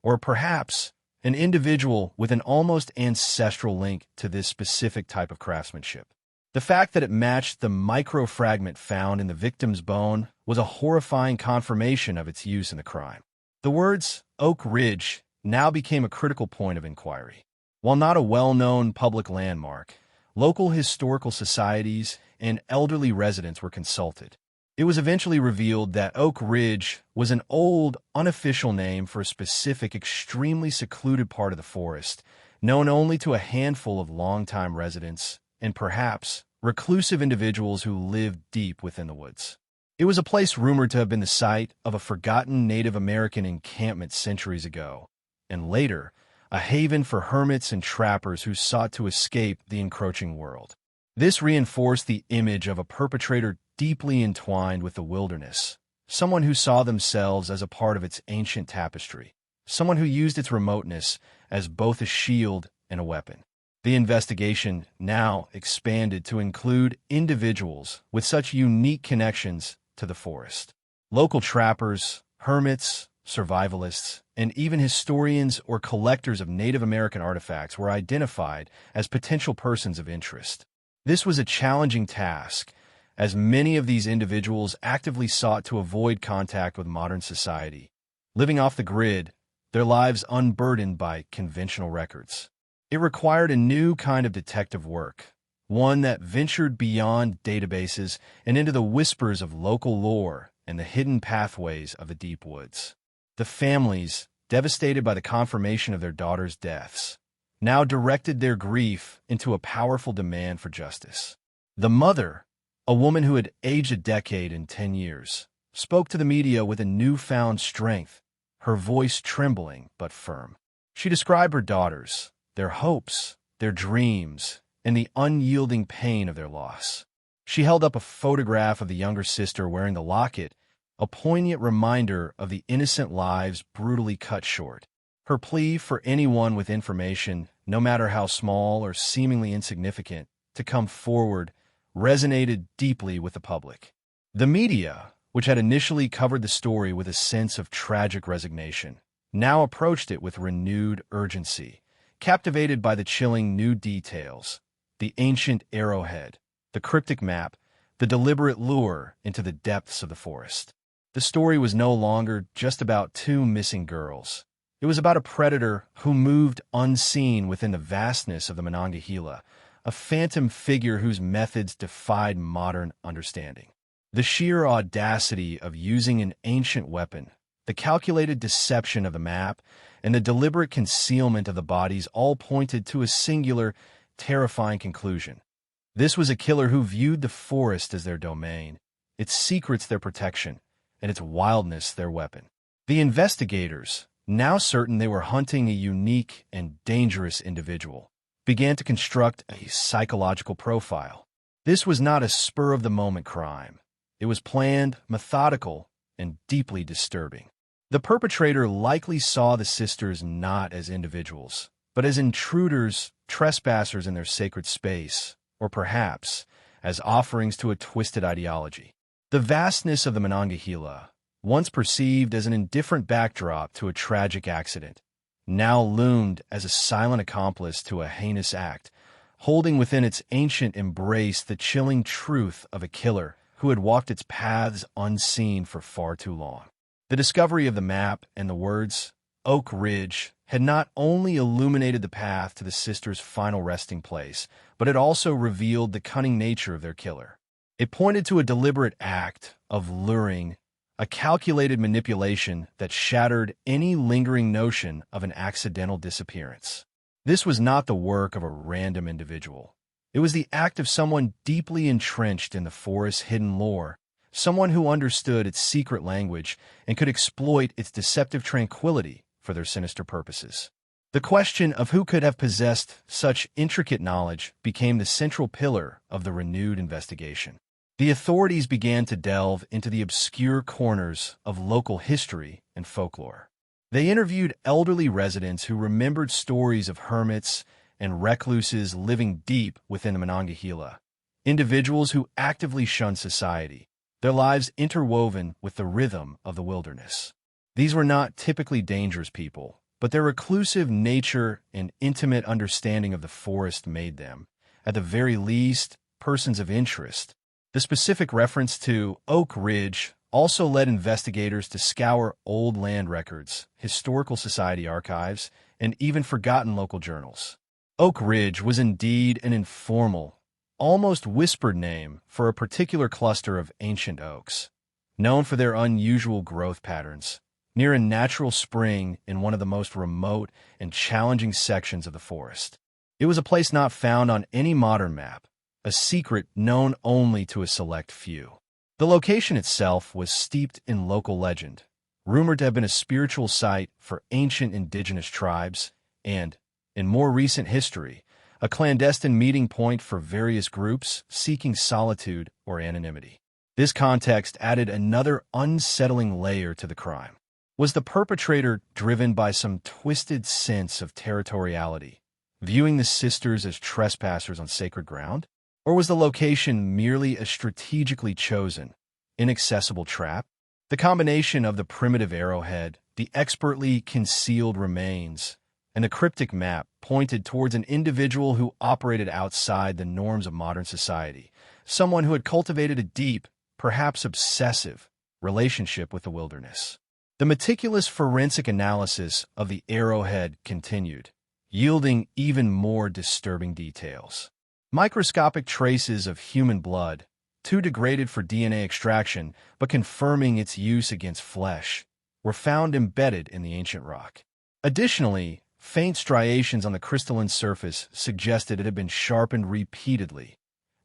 or perhaps an individual with an almost ancestral link to this specific type of craftsmanship. The fact that it matched the microfragment found in the victim's bone was a horrifying confirmation of its use in the crime. The words Oak Ridge now became a critical point of inquiry. While not a well-known public landmark, local historical societies and elderly residents were consulted. It was eventually revealed that Oak Ridge was an old, unofficial name for a specific, extremely secluded part of the forest, known only to a handful of longtime residents and perhaps reclusive individuals who lived deep within the woods. It was a place rumored to have been the site of a forgotten Native American encampment centuries ago, and later, a haven for hermits and trappers who sought to escape the encroaching world. This reinforced the image of a perpetrator deeply entwined with the wilderness, someone who saw themselves as a part of its ancient tapestry, someone who used its remoteness as both a shield and a weapon. The investigation now expanded to include individuals with such unique connections to the forest. Local trappers, hermits, survivalists, and even historians or collectors of Native American artifacts were identified as potential persons of interest. This was a challenging task, as many of these individuals actively sought to avoid contact with modern society, living off the grid, their lives unburdened by conventional records. It required a new kind of detective work, one that ventured beyond databases and into the whispers of local lore and the hidden pathways of the deep woods. The families, devastated by the confirmation of their daughters' deaths, now directed their grief into a powerful demand for justice. The mother, a woman who had aged a decade in 10 years, spoke to the media with a newfound strength, her voice trembling but firm. She described her daughters, their hopes, their dreams, and the unyielding pain of their loss. She held up a photograph of the younger sister wearing the locket, a poignant reminder of the innocent lives brutally cut short. Her plea for anyone with information, no matter how small or seemingly insignificant, to come forward resonated deeply with the public. The media, which had initially covered the story with a sense of tragic resignation, now approached it with renewed urgency, captivated by the chilling new details, the ancient arrowhead, the cryptic map, the deliberate lure into the depths of the forest. The story was no longer just about two missing girls. It was about a predator who moved unseen within the vastness of the Monongahela, a phantom figure whose methods defied modern understanding. The sheer audacity of using an ancient weapon, the calculated deception of the map, and the deliberate concealment of the bodies all pointed to a singular, terrifying conclusion. This was a killer who viewed the forest as their domain, its secrets their protection, and its wildness their weapon. The investigators, now certain they were hunting a unique and dangerous individual, began to construct a psychological profile. This was not a spur-of-the-moment crime. It was planned, methodical, and deeply disturbing. The perpetrator likely saw the sisters not as individuals, but as intruders, trespassers in their sacred space, or perhaps as offerings to a twisted ideology. The vastness of the Monongahela, once perceived as an indifferent backdrop to a tragic accident, now loomed as a silent accomplice to a heinous act, holding within its ancient embrace the chilling truth of a killer who had walked its paths unseen for far too long. The discovery of the map and the words, Oak Ridge, had not only illuminated the path to the sisters' final resting place, but it also revealed the cunning nature of their killer. It pointed to a deliberate act of luring, a calculated manipulation that shattered any lingering notion of an accidental disappearance. This was not the work of a random individual. It was the act of someone deeply entrenched in the forest's hidden lore, someone who understood its secret language and could exploit its deceptive tranquility for their sinister purposes. The question of who could have possessed such intricate knowledge became the central pillar of the renewed investigation. The authorities began to delve into the obscure corners of local history and folklore. They interviewed elderly residents who remembered stories of hermits and recluses living deep within the Monongahela, individuals who actively shunned society, their lives interwoven with the rhythm of the wilderness. These were not typically dangerous people, but their reclusive nature and intimate understanding of the forest made them, at the very least, persons of interest. The specific reference to Oak Ridge also led investigators to scour old land records, historical society archives, and even forgotten local journals. Oak Ridge was indeed an informal, almost whispered name for a particular cluster of ancient oaks, known for their unusual growth patterns, near a natural spring in one of the most remote and challenging sections of the forest. It was a place not found on any modern map, a secret known only to a select few. The location itself was steeped in local legend, rumored to have been a spiritual site for ancient indigenous tribes, and, in more recent history, a clandestine meeting point for various groups seeking solitude or anonymity. This context added another unsettling layer to the crime. Was the perpetrator driven by some twisted sense of territoriality, viewing the sisters as trespassers on sacred ground? Or was the location merely a strategically chosen, inaccessible trap? The combination of the primitive arrowhead, the expertly concealed remains, and the cryptic map pointed towards an individual who operated outside the norms of modern society, someone who had cultivated a deep, perhaps obsessive, relationship with the wilderness. The meticulous forensic analysis of the arrowhead continued, yielding even more disturbing details. Microscopic traces of human blood, too degraded for DNA extraction but confirming its use against flesh, were found embedded in the ancient rock. Additionally, faint striations on the crystalline surface suggested it had been sharpened repeatedly,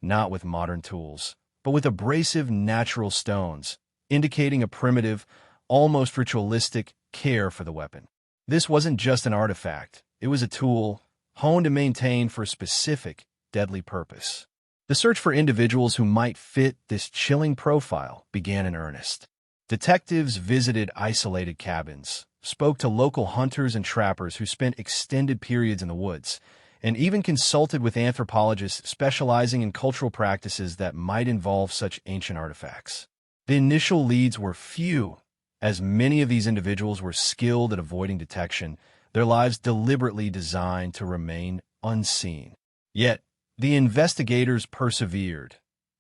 not with modern tools, but with abrasive natural stones, indicating a primitive, almost ritualistic care for the weapon. This wasn't just an artifact, it was a tool, honed and maintained for a specific, deadly purpose. The search for individuals who might fit this chilling profile began in earnest. Detectives visited isolated cabins, spoke to local hunters and trappers who spent extended periods in the woods, and even consulted with anthropologists specializing in cultural practices that might involve such ancient artifacts. The initial leads were few, as many of these individuals were skilled at avoiding detection, their lives deliberately designed to remain unseen. Yet, the investigators persevered,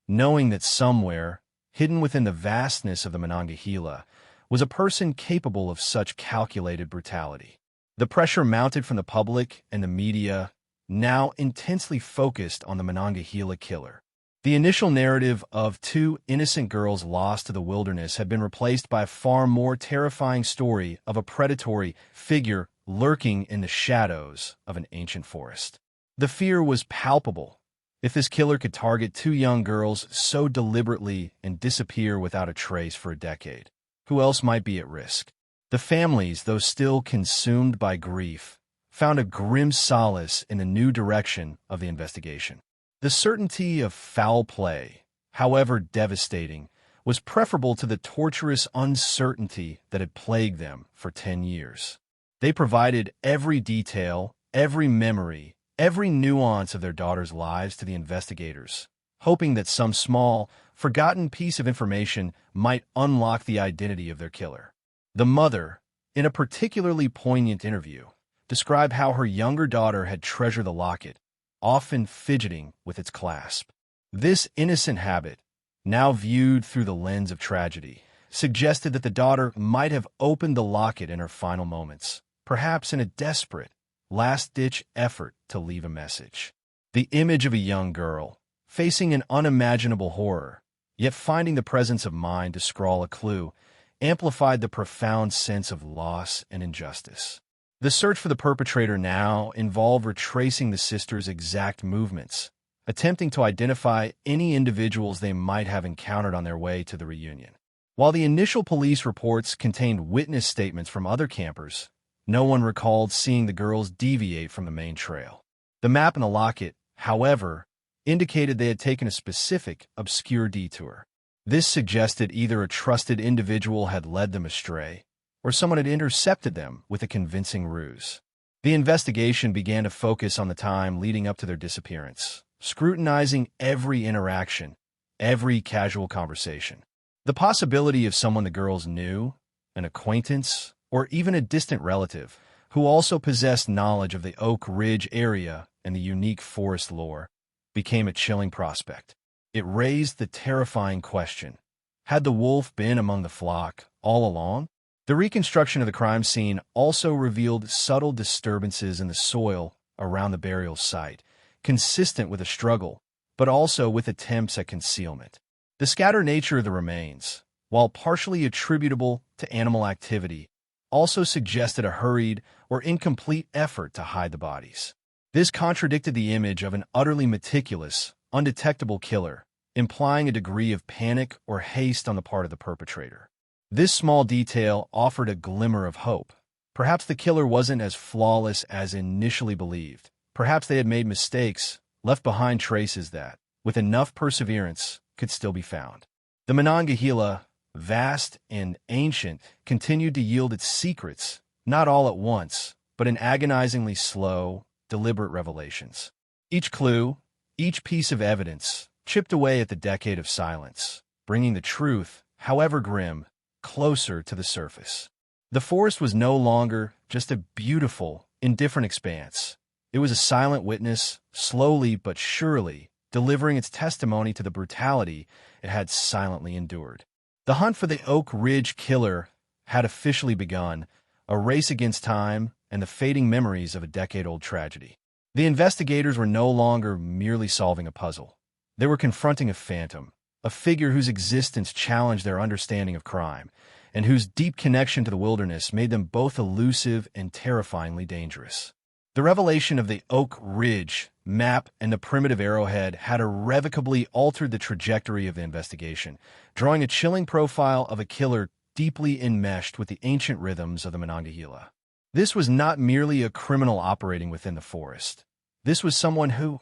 knowing that somewhere, hidden within the vastness of the Monongahela, was a person capable of such calculated brutality. The pressure mounted from the public and the media, now intensely focused on the Monongahela killer. The initial narrative of two innocent girls lost to the wilderness had been replaced by a far more terrifying story of a predatory figure lurking in the shadows of an ancient forest. The fear was palpable. If this killer could target two young girls so deliberately and disappear without a trace for a decade, who else might be at risk? The families, though still consumed by grief, found a grim solace in the new direction of the investigation. The certainty of foul play, however devastating, was preferable to the torturous uncertainty that had plagued them for 10 years. They provided every detail, every memory, every nuance of their daughters' lives to the investigators, hoping that some small, forgotten piece of information might unlock the identity of their killer. The mother, in a particularly poignant interview, described how her younger daughter had treasured the locket, often fidgeting with its clasp. This innocent habit, now viewed through the lens of tragedy, suggested that the daughter might have opened the locket in her final moments, perhaps in a desperate, last-ditch effort to leave a message. The image of a young girl, facing an unimaginable horror, yet finding the presence of mind to scrawl a clue, amplified the profound sense of loss and injustice. The search for the perpetrator now involved retracing the sisters' exact movements, attempting to identify any individuals they might have encountered on their way to the reunion. While the initial police reports contained witness statements from other campers, no one recalled seeing the girls deviate from the main trail. The map and the locket, however, indicated they had taken a specific, obscure detour. This suggested either a trusted individual had led them astray, or someone had intercepted them with a convincing ruse. The investigation began to focus on the time leading up to their disappearance, scrutinizing every interaction, every casual conversation. The possibility of someone the girls knew, an acquaintance, or even a distant relative, who also possessed knowledge of the Oak Ridge area and the unique forest lore, became a chilling prospect. It raised the terrifying question, had the wolf been among the flock all along? The reconstruction of the crime scene also revealed subtle disturbances in the soil around the burial site, consistent with a struggle, but also with attempts at concealment. The scattered nature of the remains, while partially attributable to animal activity, also suggested a hurried or incomplete effort to hide the bodies. This contradicted the image of an utterly meticulous, undetectable killer, implying a degree of panic or haste on the part of the perpetrator. This small detail offered a glimmer of hope. Perhaps the killer wasn't as flawless as initially believed. Perhaps they had made mistakes, left behind traces that, with enough perseverance, could still be found. The Monongahela, vast and ancient, continued to yield its secrets, not all at once, but in agonizingly slow, deliberate revelations. Each clue, each piece of evidence, chipped away at the decade of silence, bringing the truth, however grim, closer to the surface. The forest was no longer just a beautiful, indifferent expanse. It was a silent witness, slowly but surely, delivering its testimony to the brutality it had silently endured. The hunt for the Oak Ridge killer had officially begun, a race against time and the fading memories of a decade-old tragedy. The investigators were no longer merely solving a puzzle. They were confronting a phantom, a figure whose existence challenged their understanding of crime, and whose deep connection to the wilderness made them both elusive and terrifyingly dangerous. The revelation of the Oak Ridge map and the primitive arrowhead had irrevocably altered the trajectory of the investigation, drawing a chilling profile of a killer deeply enmeshed with the ancient rhythms of the Monongahela. This was not merely a criminal operating within the forest. This was someone who,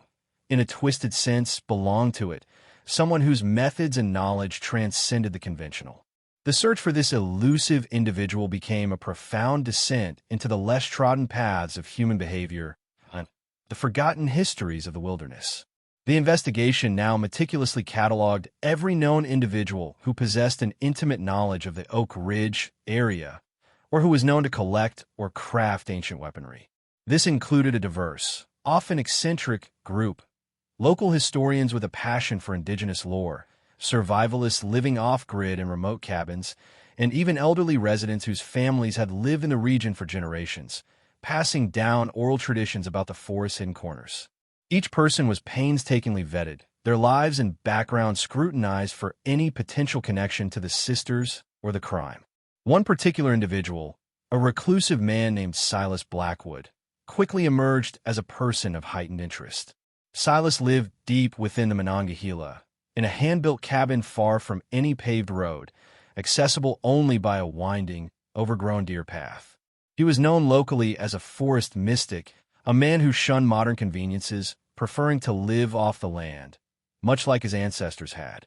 in a twisted sense, belonged to it, someone whose methods and knowledge transcended the conventional. The search for this elusive individual became a profound descent into the less trodden paths of human behavior and the forgotten histories of the wilderness. The investigation now meticulously cataloged every known individual who possessed an intimate knowledge of the Oak Ridge area or who was known to collect or craft ancient weaponry. This included a diverse, often eccentric group: local historians with a passion for indigenous lore, survivalists living off-grid in remote cabins, and even elderly residents whose families had lived in the region for generations, passing down oral traditions about the forest's hidden corners. Each person was painstakingly vetted, their lives and backgrounds scrutinized for any potential connection to the sisters or the crime. One particular individual, a reclusive man named Silas Blackwood, quickly emerged as a person of heightened interest. Silas lived deep within the Monongahela, in a hand-built cabin far from any paved road, accessible only by a winding, overgrown deer path. He was known locally as a forest mystic, a man who shunned modern conveniences, preferring to live off the land, much like his ancestors had.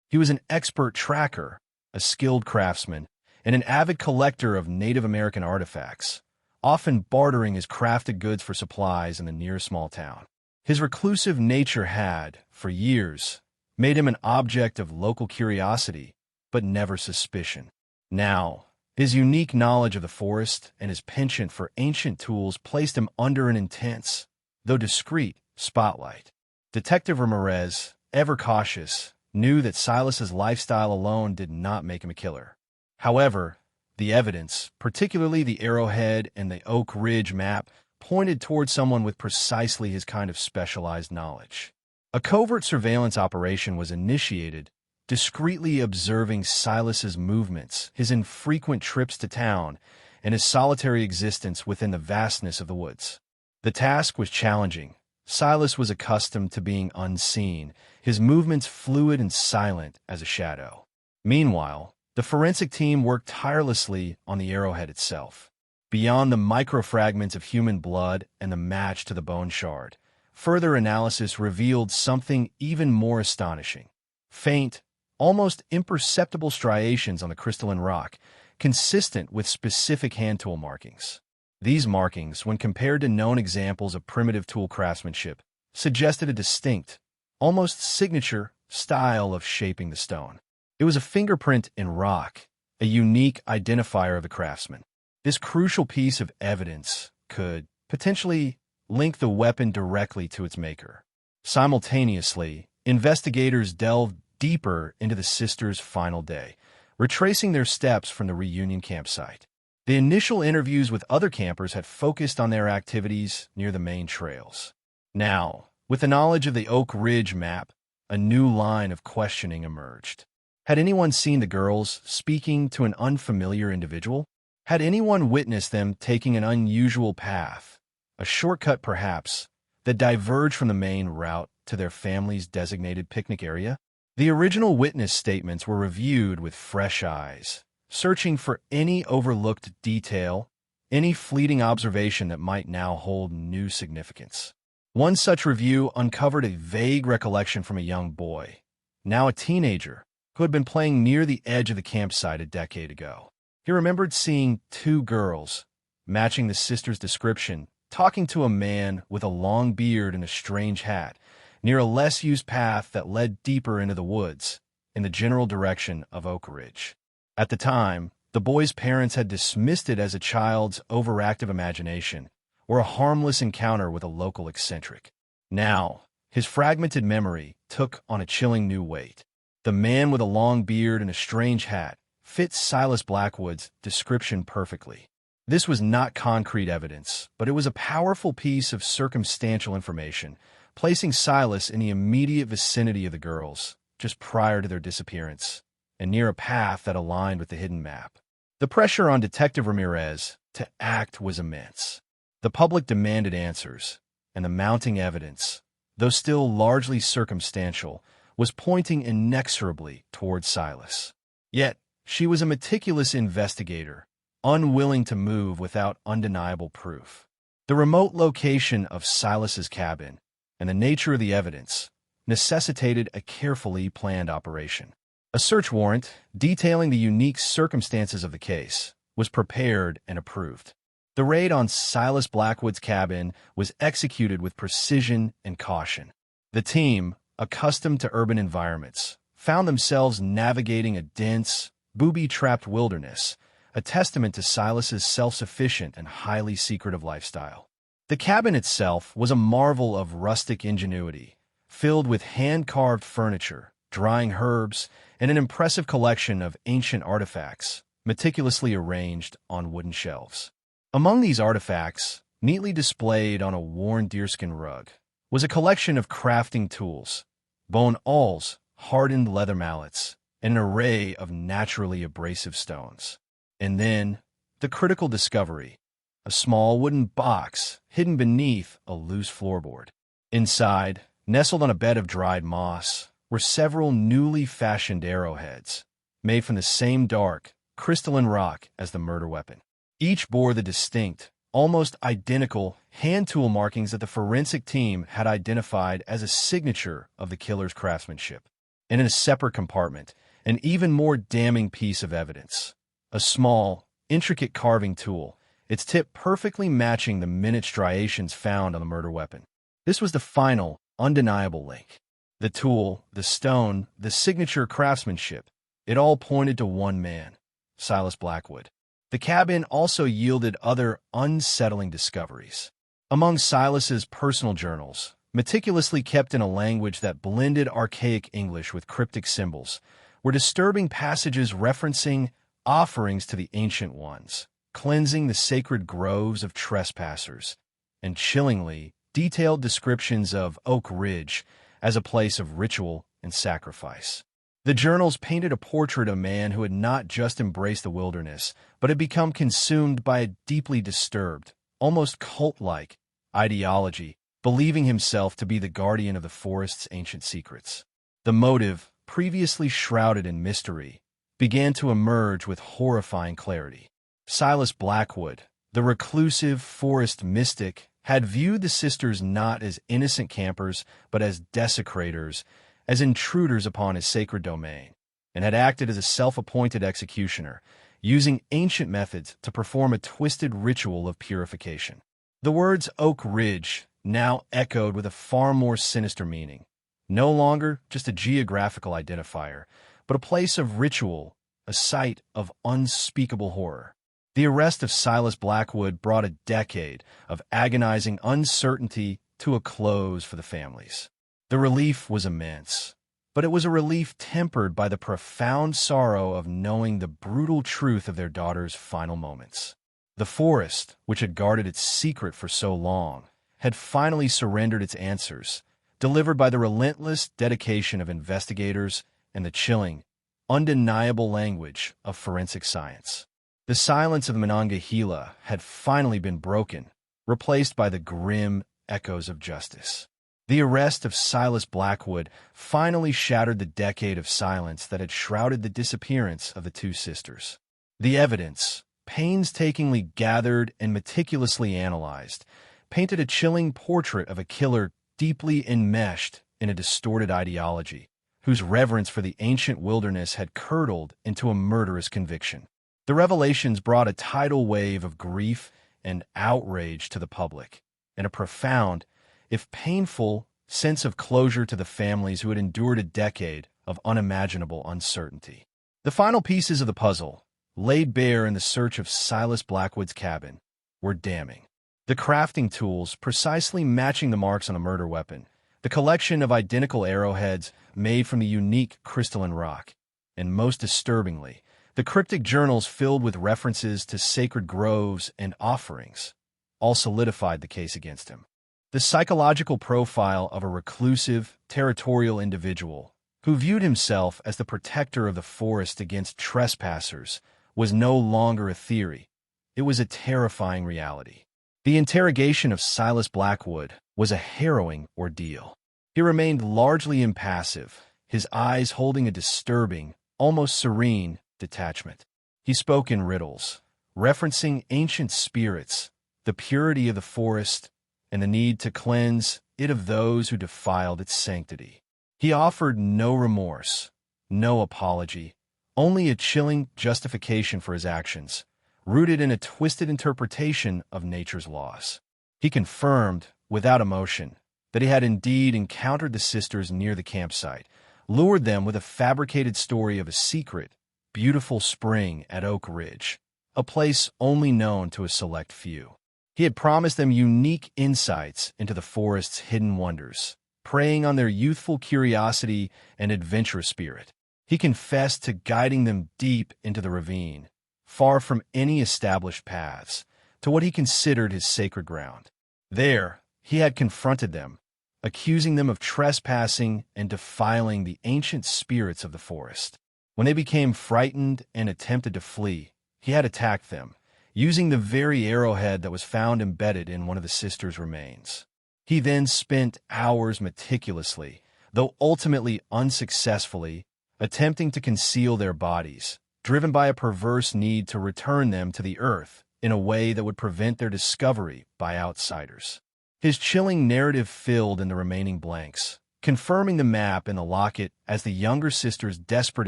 He was an expert tracker, a skilled craftsman, and an avid collector of Native American artifacts, often bartering his crafted goods for supplies in the nearest small town. His reclusive nature had, for years, made him an object of local curiosity, but never suspicion. Now, his unique knowledge of the forest and his penchant for ancient tools placed him under an intense, though discreet, spotlight. Detective Ramirez, ever cautious, knew that Silas's lifestyle alone did not make him a killer. However, the evidence, particularly the arrowhead and the Oak Ridge map, pointed toward someone with precisely his kind of specialized knowledge. A covert surveillance operation was initiated, discreetly observing Silas's movements, his infrequent trips to town, and his solitary existence within the vastness of the woods. The task was challenging. Silas was accustomed to being unseen, his movements fluid and silent as a shadow. Meanwhile, the forensic team worked tirelessly on the arrowhead itself. Beyond the microfragments of human blood and the match to the bone shard, further analysis revealed something even more astonishing. Faint, almost imperceptible striations on the crystalline rock, consistent with specific hand tool markings. These markings, when compared to known examples of primitive tool craftsmanship, suggested a distinct, almost signature, style of shaping the stone. It was a fingerprint in rock, a unique identifier of the craftsman. This crucial piece of evidence could potentially link the weapon directly to its maker. Simultaneously, investigators delved deeper into the sisters' final day, retracing their steps from the reunion campsite. The initial interviews with other campers had focused on their activities near the main trails. Now, with the knowledge of the Oak Ridge map, a new line of questioning emerged. Had anyone seen the girls speaking to an unfamiliar individual? Had anyone witnessed them taking an unusual path, a shortcut perhaps, that diverged from the main route to their family's designated picnic area? The original witness statements were reviewed with fresh eyes, searching for any overlooked detail, any fleeting observation that might now hold new significance. One such review uncovered a vague recollection from a young boy, now a teenager, who had been playing near the edge of the campsite a decade ago. He remembered seeing two girls, matching the sisters' description, talking to a man with a long beard and a strange hat, near a less-used path that led deeper into the woods, in the general direction of Oak Ridge. At the time, the boy's parents had dismissed it as a child's overactive imagination, or a harmless encounter with a local eccentric. Now, his fragmented memory took on a chilling new weight. The man with a long beard and a strange hat fit Silas Blackwood's description perfectly. This was not concrete evidence, but it was a powerful piece of circumstantial information, placing Silas in the immediate vicinity of the girls, just prior to their disappearance, and near a path that aligned with the hidden map. The pressure on Detective Ramirez to act was immense. The public demanded answers, and the mounting evidence, though still largely circumstantial, was pointing inexorably toward Silas. Yet, she was a meticulous investigator, unwilling to move without undeniable proof. The remote location of Silas's cabin and the nature of the evidence necessitated a carefully planned operation. A search warrant detailing the unique circumstances of the case was prepared and approved. The raid on Silas Blackwood's cabin was executed with precision and caution. The team, accustomed to urban environments, found themselves navigating a dense, booby-trapped wilderness, a testament to Silas's self-sufficient and highly secretive lifestyle. The cabin itself was a marvel of rustic ingenuity, filled with hand-carved furniture, drying herbs, and an impressive collection of ancient artifacts, meticulously arranged on wooden shelves. Among these artifacts, neatly displayed on a worn deerskin rug, was a collection of crafting tools, bone awls, hardened leather mallets, and an array of naturally abrasive stones. And then, the critical discovery, a small wooden box hidden beneath a loose floorboard. Inside, nestled on a bed of dried moss, were several newly fashioned arrowheads, made from the same dark, crystalline rock as the murder weapon. Each bore the distinct, almost identical hand tool markings that the forensic team had identified as a signature of the killer's craftsmanship. And in a separate compartment, an even more damning piece of evidence, a small, intricate carving tool, its tip perfectly matching the minute striations found on the murder weapon. This was the final, undeniable link. The tool, the stone, the signature craftsmanship, It all pointed to one man, Silas Blackwood. The cabin also yielded other unsettling discoveries. Among Silas's personal journals, meticulously kept in a language that blended archaic English with cryptic symbols, were disturbing passages referencing offerings to the Ancient Ones, cleansing the sacred groves of trespassers, and chillingly detailed descriptions of Oak Ridge as a place of ritual and sacrifice. The journals painted a portrait of a man who had not just embraced the wilderness, but had become consumed by a deeply disturbed, almost cult-like, ideology, believing himself to be the guardian of the forest's ancient secrets. The motive, previously shrouded in mystery, began to emerge with horrifying clarity. Silas Blackwood, the reclusive forest mystic, had viewed the sisters not as innocent campers, but as desecrators, as intruders upon his sacred domain, and had acted as a self-appointed executioner, using ancient methods to perform a twisted ritual of purification. The words Oak Ridge now echoed with a far more sinister meaning, no longer just a geographical identifier, but a place of ritual, a site of unspeakable horror. The arrest of Silas Blackwood brought a decade of agonizing uncertainty to a close for the families. The relief was immense, but it was a relief tempered by the profound sorrow of knowing the brutal truth of their daughter's final moments. The forest, which had guarded its secret for so long, had finally surrendered its answers, delivered by the relentless dedication of investigators and the chilling, undeniable language of forensic science. The silence of the Monongahela had finally been broken, replaced by the grim echoes of justice. The arrest of Silas Blackwood finally shattered the decade of silence that had shrouded the disappearance of the two sisters. The evidence, painstakingly gathered and meticulously analyzed, painted a chilling portrait of a killer deeply enmeshed in a distorted ideology, whose reverence for the ancient wilderness had curdled into a murderous conviction. The revelations brought a tidal wave of grief and outrage to the public, and a profound, if painful, sense of closure to the families who had endured a decade of unimaginable uncertainty. The final pieces of the puzzle, laid bare in the search of Silas Blackwood's cabin, were damning. The crafting tools precisely matching the marks on a murder weapon, the collection of identical arrowheads made from the unique crystalline rock, and most disturbingly, the cryptic journals filled with references to sacred groves and offerings, all solidified the case against him. The psychological profile of a reclusive, territorial individual who viewed himself as the protector of the forest against trespassers was no longer a theory. It was a terrifying reality. The interrogation of Silas Blackwood was a harrowing ordeal. He remained largely impassive, his eyes holding a disturbing, almost serene detachment. He spoke in riddles, referencing ancient spirits, the purity of the forest, and the need to cleanse it of those who defiled its sanctity. He offered no remorse, no apology, only a chilling justification for his actions, rooted in a twisted interpretation of nature's laws. He confirmed, without emotion, that he had indeed encountered the sisters near the campsite, lured them with a fabricated story of a secret, beautiful spring at Oak Ridge, a place only known to a select few. He had promised them unique insights into the forest's hidden wonders, preying on their youthful curiosity and adventurous spirit. He confessed to guiding them deep into the ravine, far from any established paths, to what he considered his sacred ground. There, he had confronted them, accusing them of trespassing and defiling the ancient spirits of the forest. When they became frightened and attempted to flee, he had attacked them, using the very arrowhead that was found embedded in one of the sisters' remains. He then spent hours meticulously, though ultimately unsuccessfully, attempting to conceal their bodies, driven by a perverse need to return them to the earth in a way that would prevent their discovery by outsiders. His chilling narrative filled in the remaining blanks, confirming the map in the locket as the younger sister's desperate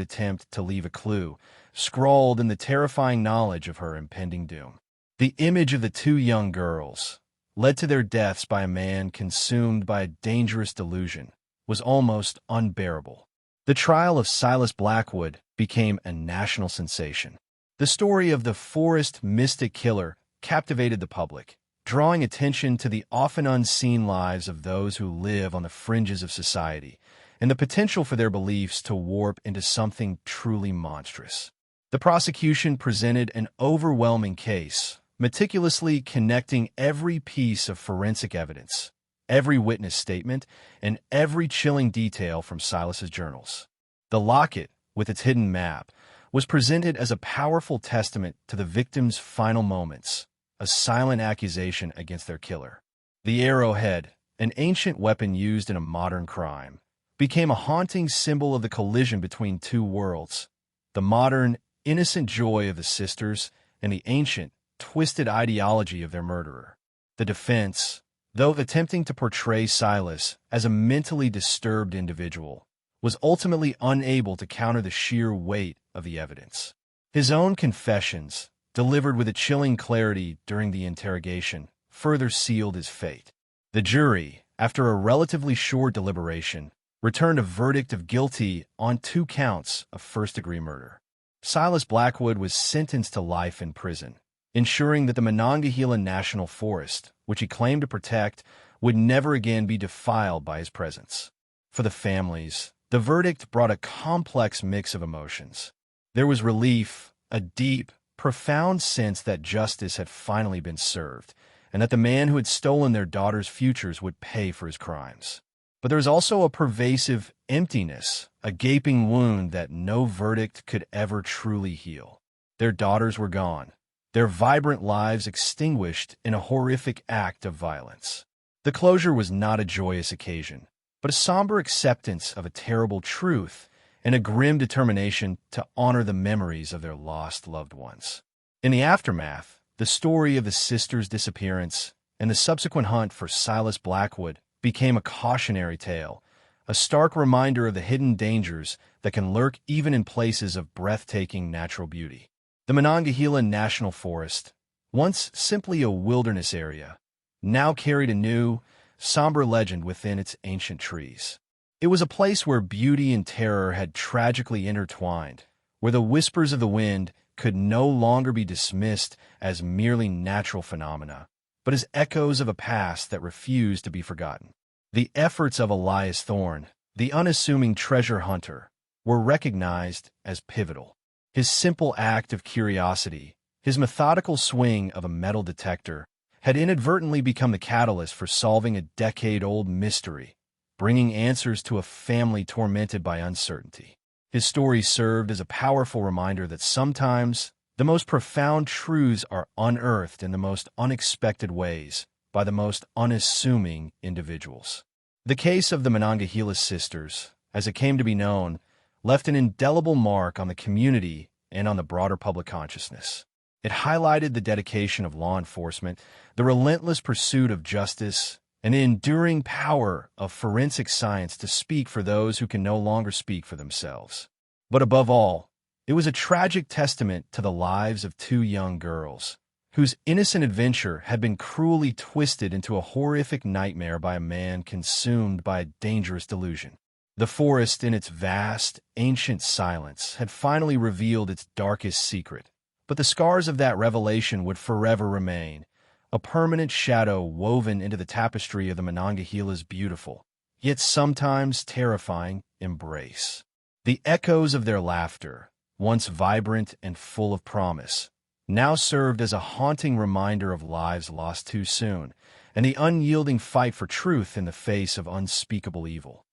attempt to leave a clue, scrawled in the terrifying knowledge of her impending doom. The image of the two young girls, led to their deaths by a man consumed by a dangerous delusion, was almost unbearable. The trial of Silas Blackwood became a national sensation. The story of the forest mystic killer captivated the public, drawing attention to the often unseen lives of those who live on the fringes of society and the potential for their beliefs to warp into something truly monstrous. The prosecution presented an overwhelming case, meticulously connecting every piece of forensic evidence, every witness statement, and every chilling detail from Silas's journals. The locket, with its hidden map, was presented as a powerful testament to the victim's final moments, a silent accusation against their killer. The arrowhead, an ancient weapon used in a modern crime, became a haunting symbol of the collision between two worlds, the modern, innocent joy of the sisters and the ancient, twisted ideology of their murderer. The defense, though attempting to portray Silas as a mentally disturbed individual, was ultimately unable to counter the sheer weight of the evidence. His own confessions, delivered with a chilling clarity during the interrogation, further sealed his fate. The jury, after a relatively short deliberation, returned a verdict of guilty on 2 counts of first-degree murder. Silas Blackwood was sentenced to life in prison, ensuring that the Monongahela National Forest, which he claimed to protect, would never again be defiled by his presence. For the families, the verdict brought a complex mix of emotions. There was relief, a deep, profound sense that justice had finally been served, and that the man who had stolen their daughters' futures would pay for his crimes. But there was also a pervasive emptiness, a gaping wound that no verdict could ever truly heal. Their daughters were gone, their vibrant lives extinguished in a horrific act of violence. The closure was not a joyous occasion, but a somber acceptance of a terrible truth and a grim determination to honor the memories of their lost loved ones. In the aftermath, the story of the sisters' disappearance and the subsequent hunt for Silas Blackwood became a cautionary tale, a stark reminder of the hidden dangers that can lurk even in places of breathtaking natural beauty. The Monongahela National Forest, once simply a wilderness area, now carried a new, somber legend within its ancient trees. It was a place where beauty and terror had tragically intertwined, where the whispers of the wind could no longer be dismissed as merely natural phenomena, but as echoes of a past that refused to be forgotten. The efforts of Elias Thorne, the unassuming treasure hunter, were recognized as pivotal. His simple act of curiosity, his methodical swing of a metal detector, had inadvertently become the catalyst for solving a decade-old mystery, bringing answers to a family tormented by uncertainty. His story served as a powerful reminder that sometimes the most profound truths are unearthed in the most unexpected ways by the most unassuming individuals. The case of the Monongahela sisters, as it came to be known, left an indelible mark on the community and on the broader public consciousness. It highlighted the dedication of law enforcement, the relentless pursuit of justice, and the enduring power of forensic science to speak for those who can no longer speak for themselves. But above all, it was a tragic testament to the lives of 2 young girls, whose innocent adventure had been cruelly twisted into a horrific nightmare by a man consumed by a dangerous delusion. The forest, in its vast, ancient silence, had finally revealed its darkest secret, but the scars of that revelation would forever remain, a permanent shadow woven into the tapestry of the Monongahela's beautiful, yet sometimes terrifying, embrace. The echoes of their laughter, once vibrant and full of promise, now served as a haunting reminder of lives lost too soon, and the unyielding fight for truth in the face of unspeakable evil.